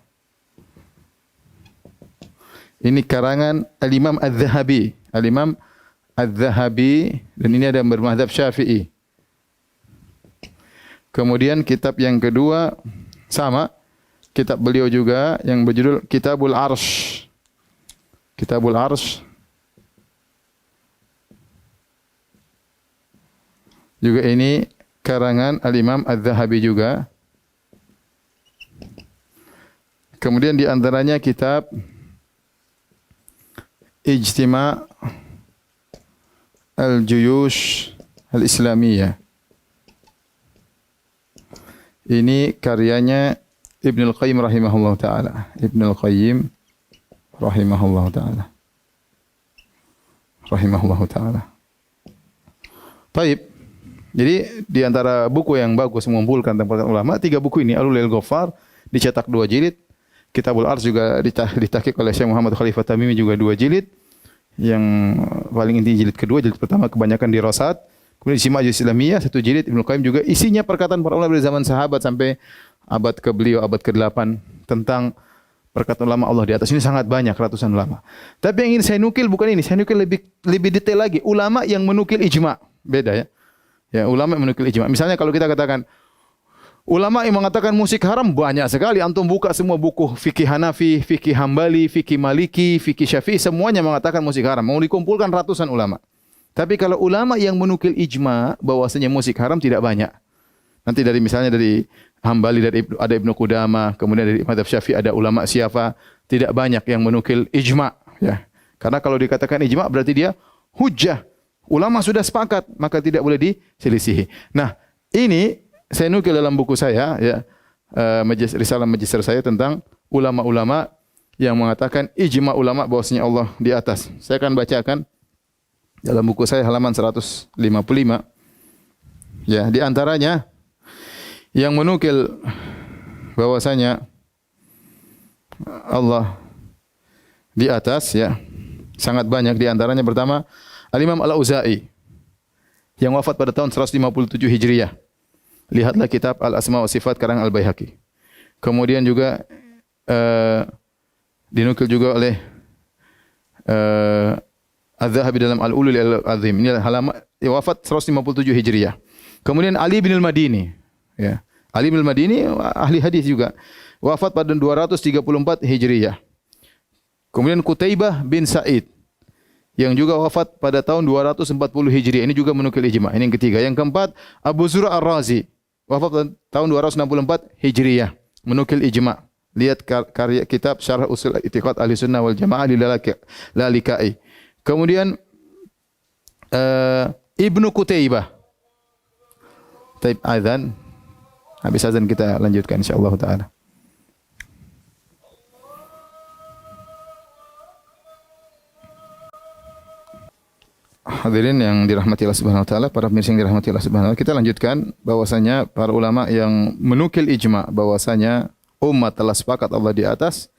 Ini karangan Al-Imam Al-Zahabi. Al-Imam Al-Zahabi, dan ini ada yang bermadzhab Syafi'i. Kemudian kitab yang kedua sama, kitab beliau juga yang berjudul Kitabul Arsh. Kitabul Arsh. Juga ini karangan Al-Imam Al-Zahabi juga. Kemudian di antaranya kitab Ijtima' Al-Juyush Al-Islamiyah. Ini karyanya Ibnul Qayyim rahimahullah ta'ala. Ibnul Qayyim rahimahullah ta'ala. Rahimahullah ta'ala. Baik. Jadi di antara buku yang bagus mengumpulkan tentang ulama, 3 buku ini, Al-Ulil Ghaffar dicetak 2 jilid. Kitabul Ars juga ditahqiq oleh Syekh Muhammad Khalifah Tamimi juga 2 jilid. Yang paling inti jilid kedua, jilid pertama kebanyakan di Rosat. Kemudian Ijtima' Islamiyah 1 jilid. Ibnu Qayyim juga isinya perkataan para ulama dari zaman sahabat sampai abad ke beliau, abad ke-8 tentang perkataan ulama Allah di atas. Ini sangat banyak, ratusan ulama. Tapi yang ingin saya nukil bukan ini, saya nukil lebih detail lagi. Ulama yang menukil ijma'. Beda ya. Ya, ulama yang menukil ijma'. Misalnya kalau kita katakan ulama yang mengatakan musik haram banyak sekali. Antum buka semua buku fikih Hanafi, fikih Hambali, fikih Maliki, fikih Syafi'i, semuanya mengatakan musik haram. Mau dikumpulkan ratusan ulama. Tapi kalau ulama yang menukil ijma' bahwasanya musik haram tidak banyak. Nanti dari misalnya dari Hambali ada Ibnu Qudamah, kemudian dari mazhab Syafi'i ada ulama siapa, tidak banyak yang menukil ijma', ya. Karena kalau dikatakan ijma' berarti dia hujjah. Ulama sudah sepakat, maka tidak boleh diselisihi. Nah, ini saya nukil dalam buku saya ya, risalah magister saya tentang ulama-ulama yang mengatakan ijma' ulama bahwasanya Allah di atas. Saya akan bacakan dalam buku saya halaman 155. Ya, di antaranya yang menukil bahwasanya Allah di atas ya, sangat banyak. Di antaranya pertama Al-Imam Al-Auza'i yang wafat pada tahun 157 Hijriah. Lihatlah kitab Al-Asma wa Sifat karang Al-Baihaqi. Kemudian juga dinukil juga oleh Az-Zahabi dalam Al-Ulul Al-Azim. Ini halaman wafat 157 Hijriah. Kemudian Ali bin Al-Madini, ya. Ali bin Al-Madini ahli hadis juga. Wafat pada 234 Hijriah. Kemudian Qutaibah bin Sa'id yang juga wafat pada tahun 240 Hijriah. Ini juga menukil ijma'. Ini yang ketiga. Yang keempat, Abu Zur'a Ar-Razi wafat pada tahun 264 Hijriah, menukil ijma'. Lihat karya kitab Syarah Usul I'tiqad Ahlussunnah wal Jamaah Lalikai. Kemudian Ibnu Qutaibah. Taib azan. Habis azan kita lanjutkan insyaallah taala. Hadirin yang dirahmati Allah Subhanahu wa taala, para pemirsa yang dirahmati Allah Subhanahu wa taala, kita lanjutkan bahwasanya para ulama yang menukil ijma' bahwasanya umat telah sepakat Allah di atas.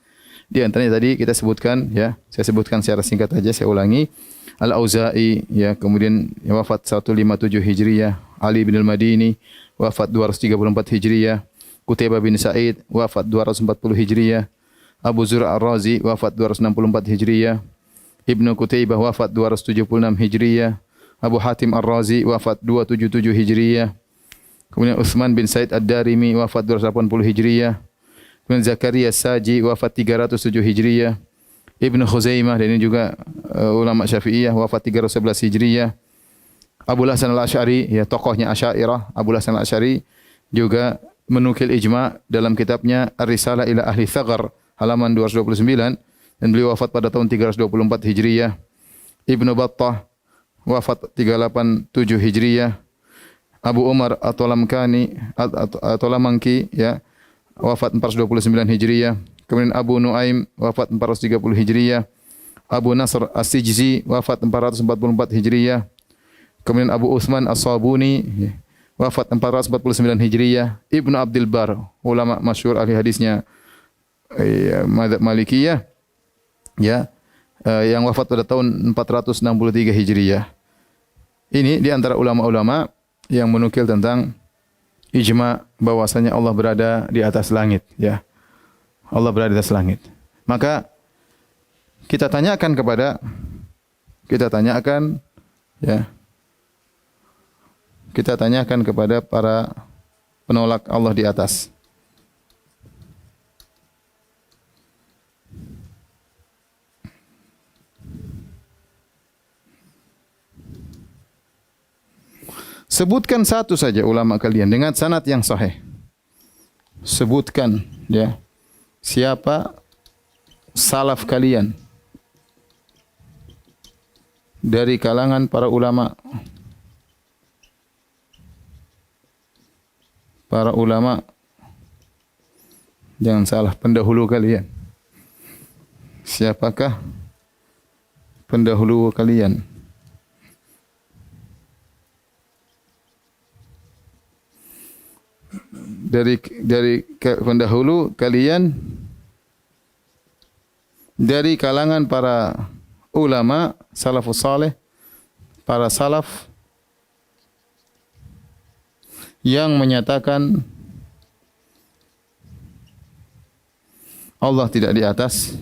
Di antaranya tadi kita sebutkan ya, saya sebutkan secara singkat saja, saya ulangi. Al-Auza'i ya, kemudian yang wafat 157 Hijriah, Ali bin Al-Madini wafat 234 Hijriah, Qutaibah bin Sa'id wafat 240 Hijriah, Abu Zur'a Ar-Razi wafat 264 Hijriah, Ibnu Qutaibah wafat 276 Hijriah, Abu Hatim Ar-Razi wafat 277 Hijriah, kemudian Utsman bin Said Ad-Darimi wafat 280 Hijriah, kemudian Zakaria Saji wafat 307 Hijriah, Ibnu Khuzaimah, dan ini juga ulama Syafi'iyah, wafat 311 Hijriah, Abu Hasan Al-Asy'ari, ya tokohnya Asy'ariyah, Abu Hasan Al-Asy'ari juga menukil ijma' dalam kitabnya Ar-Risalah ila Ahli Thaghar halaman 229 dan beliau wafat pada tahun 324 Hijriyah. Ibnu Battah wafat 387 Hijriyah. Abu Umar At-Talamangki ya wafat 429 Hijriyah. Kemudian Abu Nuaim wafat 430 Hijriyah. Abu Nasr As-Sijzi wafat 444 Hijriyah. Kemudian Abu Utsman As-Sabuni wafat 449 Hijriyah. Ibnu Abdul Bar, ulama masyhur ahli hadisnya mazhab Malikiyah ya, yang wafat pada tahun 463 Hijriyah. Ini di antara ulama-ulama yang menukil tentang ijma' bahwasanya Allah berada di atas langit ya. Allah berada di atas langit. Maka kita tanyakan kepada para penolak Allah di atas. Sebutkan satu saja ulama kalian dengan sanad yang sahih. Sebutkan ya, siapa salaf kalian dari kalangan para ulama. Para ulama, jangan salah, pendahulu kalian. Siapakah pendahulu kalian? Dari pendahulu kalian dari kalangan para ulama salafus saleh, para salaf yang menyatakan Allah tidak di atas.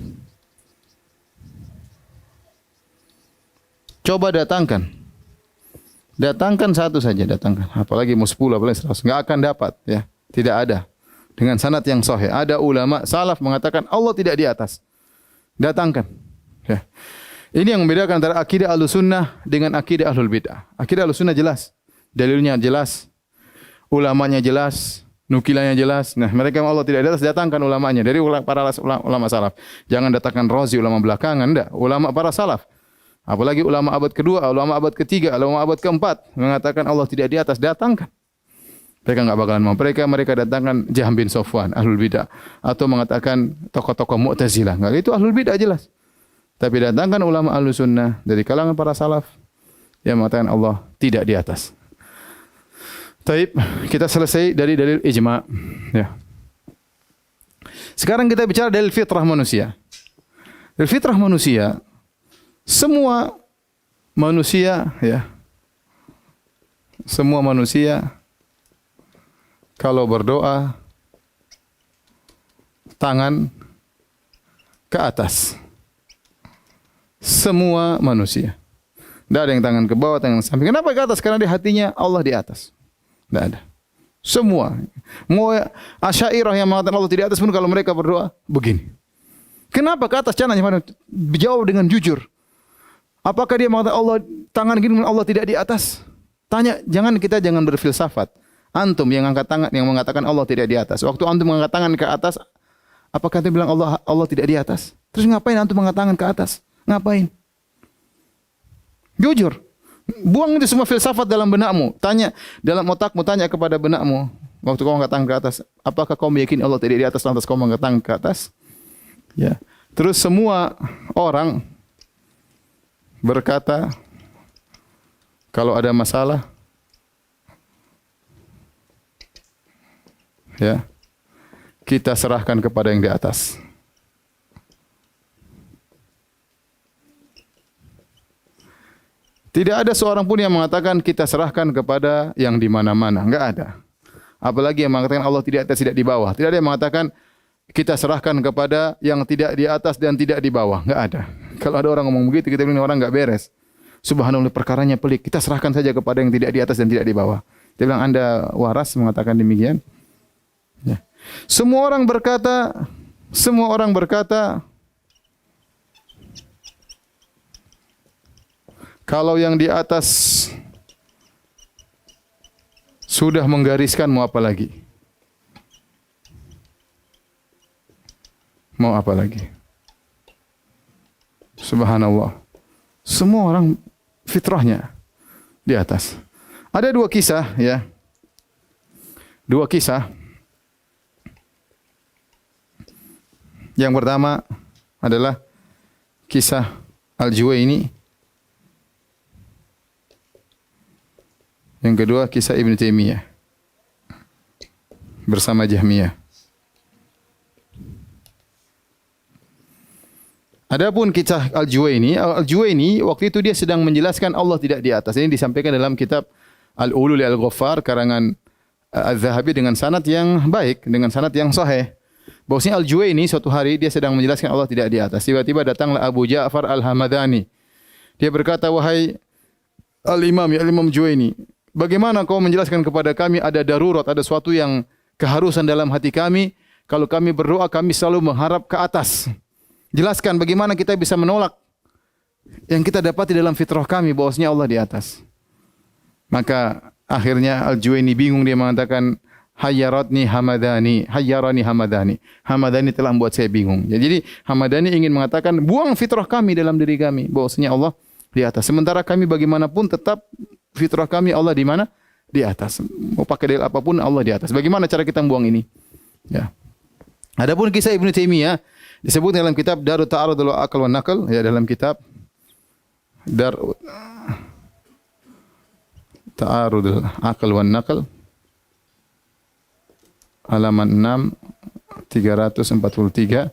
Coba datangkan satu saja, datangkan. Apalagi mau 10, apalagi 100, enggak akan dapat ya. Tidak ada. Dengan sanad yang sahih. Ada ulama salaf mengatakan Allah tidak di atas. Datangkan. Ya. Ini yang membedakan antara akidah Ahlussunnah dengan akidah Ahlul Bid'ah. Akidah Ahlussunnah jelas, dalilnya jelas, ulamanya jelas, nukilannya jelas. Nah, mereka yang Allah tidak di atas, datangkan ulamanya dari para ulama salaf. Jangan datangkan Razi ulama belakangan, enggak. Ulama para salaf. Apalagi ulama abad kedua, ulama abad ketiga, ulama abad keempat mengatakan Allah tidak di atas, datangkan. Mereka enggak bakalan mau. Mereka datangkan Jahm bin Safwan, Ahlul Bidah, atau mengatakan tokoh-tokoh Mu'tazilah. Enggak, itu Ahlul Bidah jelas. Tapi datangkan ulama Ahlussunnah dari kalangan para salaf yang mengatakan Allah tidak di atas. Taib, kita selesai dari dalil ijma'. Ya. Sekarang kita bicara dalil fitrah manusia. Dalil fitrah manusia, semua manusia ya, semua manusia kalau berdoa tangan ke atas. Semua manusia. Tidak ada yang tangan ke bawah, tangan ke samping. Kenapa ke atas? Karena di hatinya Allah di atas. Tidak ada. Semua. Mau Asy'ariyah yang mengatakan Allah tidak di atas pun kalau mereka berdoa begini. Kenapa ke atas? Caranya jawab dengan jujur. Apakah dia mengatakan Allah tangan gini, Allah tidak di atas? Tanya, jangan berfilsafat. Antum yang angkat tangan yang mengatakan Allah tidak di atas. Waktu antum mengangkat tangan ke atas, apakah antum bilang Allah tidak di atas? Terus ngapain antum mengangkat tangan ke atas? Ngapain? Jujur. Buang itu semua filsafat dalam benakmu. Tanya dalam otakmu, tanya kepada benakmu. Waktu kau angkat tangan ke atas, apakah kau meyakini Allah tidak di atas lantas kau mengangkat tangan ke atas? Ya. Terus semua orang berkata kalau ada masalah ya, kita serahkan kepada yang di atas. Tidak ada seorang pun yang mengatakan kita serahkan kepada yang di mana-mana. Enggak ada. Apalagi yang mengatakan Allah tidak di atas, tidak di bawah. Tidak ada yang mengatakan kita serahkan kepada yang tidak di atas dan tidak di bawah. Enggak ada. Kalau ada orang ngomong begitu, kita bilang orang enggak beres. Subhanallah, perkaranya pelik. Kita serahkan saja kepada yang tidak di atas dan tidak di bawah. Dia bilang Anda waras mengatakan demikian. Ya. Semua orang berkata kalau yang di atas sudah menggariskan mau apa lagi? Mau apa lagi? Subhanallah. Semua orang fitrahnya di atas. Ada dua kisah ya. Dua kisah. Yang pertama adalah kisah Al-Juwaini. Yang kedua kisah Ibn Taimiyah bersama Jahmiyah. Adapun kisah Al-Juwaini waktu itu dia sedang menjelaskan Allah tidak di atas. Ini disampaikan dalam kitab Al-Ulu li Al-Ghaffar karangan Az-Zahabi dengan sanad yang baik, dengan sanad yang sahih. Bahwasanya Al-Juwaini suatu hari dia sedang menjelaskan Allah tidak di atas. Tiba-tiba datanglah Abu Ja'far Al-Hamadani. Dia berkata, "Wahai Al-Imam, ya Al-Imam Juwaini, bagaimana kau menjelaskan kepada kami ada darurat, ada suatu yang keharusan dalam hati kami. Kalau kami berdoa, kami selalu mengharap ke atas. Jelaskan bagaimana kita bisa menolak yang kita dapati dalam fitrah kami bahwasanya Allah di atas." Maka akhirnya Al-Juwaini bingung, dia mengatakan, "Hayyarani Hamadani, hayyarani Hamadani. Hamadani telah membuat saya bingung." Ya, jadi Hamadani ingin mengatakan buang fitrah kami dalam diri kami bahwasanya Allah di atas. Sementara kami bagaimanapun tetap fitrah kami Allah di mana? Di atas. Mau pakai dalil apapun Allah di atas. Bagaimana cara kita membuang ini? Ya. Adapun kisah Ibnu Taimiyah disebut dalam kitab Darut Ta'arudul Aql wan Naql, ya, dalam kitab Darut Ta'arudul Aql wan Naql halaman 6 343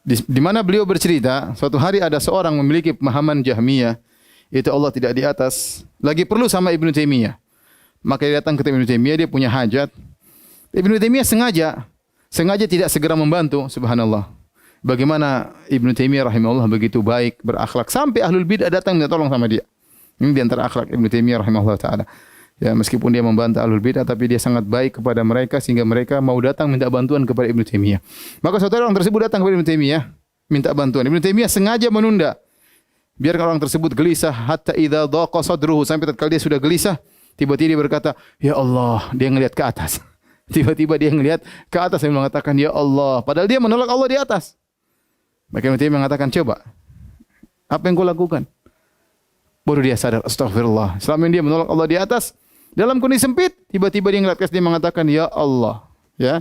di mana beliau bercerita suatu hari ada seorang memiliki pemahaman Jahmiyah itu Allah tidak di atas, lagi perlu sama Ibnu Taimiyah. Maka dia datang ke Ibnu Taimiyah, dia punya hajat. Ibnu Taimiyah sengaja tidak segera membantu, subhanallah. Bagaimana Ibnu Taimiyah rahimahullah begitu baik, berakhlak sampai ahlul bidah datang minta tolong sama dia. Ini di antara akhlak Ibnu Taimiyah rahimahullah taala. Ya, meskipun dia membantah ahlul bidah tapi dia sangat baik kepada mereka sehingga mereka mau datang minta bantuan kepada Ibnu Taimiyah. Maka saudara orang tersebut datang kepada Ibnu Taimiyah minta bantuan. Ibnu Taimiyah sengaja menunda biar orang tersebut gelisah hatta idza dhaqa sadruhu, sampai tatkala dia sudah gelisah tiba-tiba dia berkata, "Ya Allah," dia ngelihat ke atas. Tiba-tiba dia ngelihat ke atas dan mengatakan, "Ya Allah," padahal dia menolak Allah di atas. Maka Ibnu Taimiyah mengatakan, "Coba apa yang kau lakukan?" Baru dia sadar, astagfirullah. Selama ini dia menolak Allah di atas dalam kondisi sempit, tiba-tiba dia ngelihat ke atas, dia mengatakan, "Ya Allah." Ya,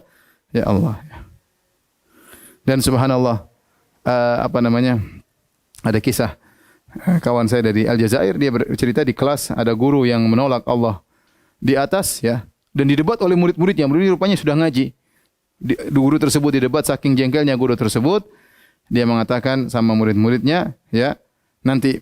ya Allah. Dan subhanallah, ada kisah kawan saya dari Aljazair, dia bercerita di kelas ada guru yang menolak Allah di atas, ya, dan didebat oleh murid-muridnya. Murid rupanya sudah ngaji. Guru tersebut didebat, saking jengkelnya guru tersebut, dia mengatakan sama murid-muridnya, ya, nanti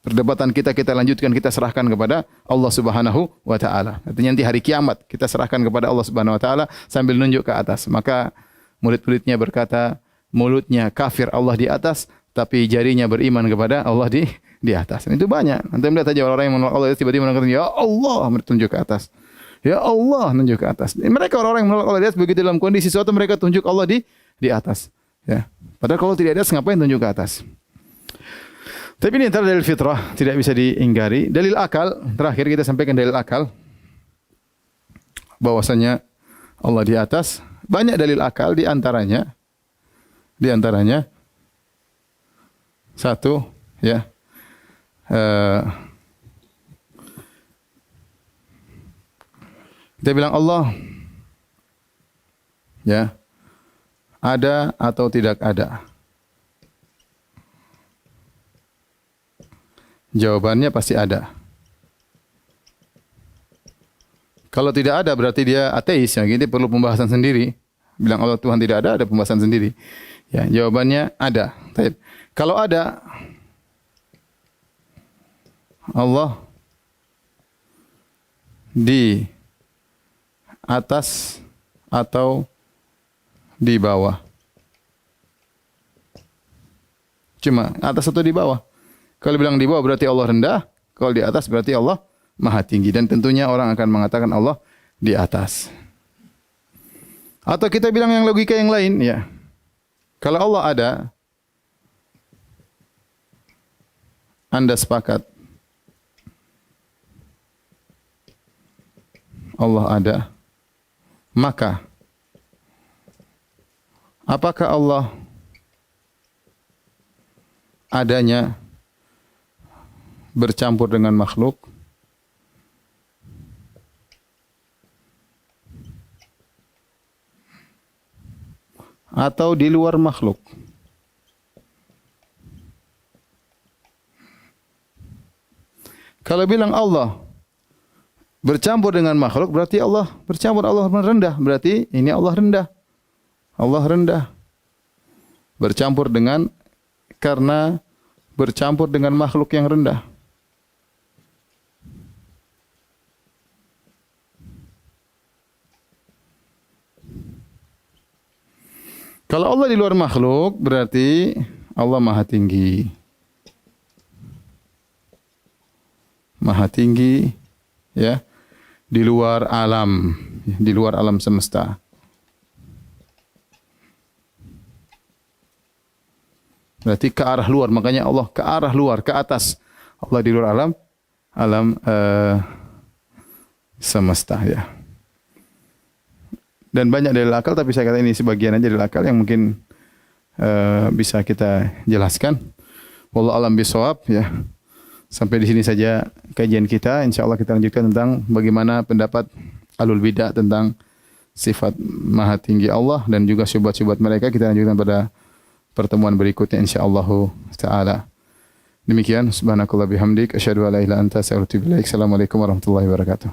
perdebatan kita lanjutkan, kita serahkan kepada Allah Subhanahu wa taala. Artinya nanti hari kiamat kita serahkan kepada Allah Subhanahu wa taala sambil nunjuk ke atas. Maka murid-muridnya berkata, mulutnya kafir Allah di atas, tapi jarinya beriman kepada Allah di atas. Dan itu banyak. Nanti melihat saja orang-orang yang menolak Allah tiba-tiba mengatakan, "Ya Allah," tunjuk ke atas. Ya Allah, tunjuk ke atas. Mereka orang-orang yang menolak Allah di atas begitu dalam kondisi sesuatu mereka tunjuk Allah di atas. Ya. Padahal kalau tidak ada ngapain tunjuk ke atas? Tapi ini antara dalil fitrah tidak bisa diingkari. Dalil akal, terakhir kita sampaikan dalil akal bahwasanya Allah di atas. Banyak dalil akal di antaranya satu, ya, kita bilang Allah, ya, ada atau tidak ada. Jawabannya pasti ada. Kalau tidak ada berarti dia ateis, ya, gitu perlu pembahasan sendiri. Bilang Allah Tuhan tidak ada pembahasan sendiri. Ya, jawabannya ada. Kalau ada, Allah di atas atau di bawah? Cuma atas atau di bawah? Kalau bilang di bawah berarti Allah rendah, kalau di atas berarti Allah maha tinggi. Dan tentunya orang akan mengatakan Allah di atas. Atau kita bilang yang logika yang lain, ya. Kalau Allah ada, Anda sepakat Allah ada, maka Apakah Allah adanya bercampur dengan makhluk? Atau di luar makhluk? Kalau bilang Allah bercampur dengan makhluk, berarti Allah bercampur, Allah rendah. Berarti ini Allah rendah. Allah rendah. Bercampur dengan, karena bercampur dengan makhluk yang rendah. Kalau Allah di luar makhluk, berarti Allah maha tinggi. Maha tinggi, ya, di luar alam, di luar alam semesta. Berarti ke arah luar, makanya Allah ke arah luar, ke atas. Allah di luar alam semesta, ya. Dan banyak dalil akal, tapi saya kata ini sebagian aja dalil akal yang mungkin bisa kita jelaskan. Wallahu alam bisawab, ya. Sampai di sini saja kajian kita. Insyaallah kita lanjutkan tentang bagaimana pendapat Ahlul Bidah tentang sifat maha tinggi Allah dan juga syubhat-syubhat mereka. Kita lanjutkan pada pertemuan berikutnya insyaallah taala. Demikian, subhanakallah bihamdik asyhadu an la ilaha illa anta astaghfiruka wa atubu ilaik. Assalamualaikum warahmatullahi wabarakatuh.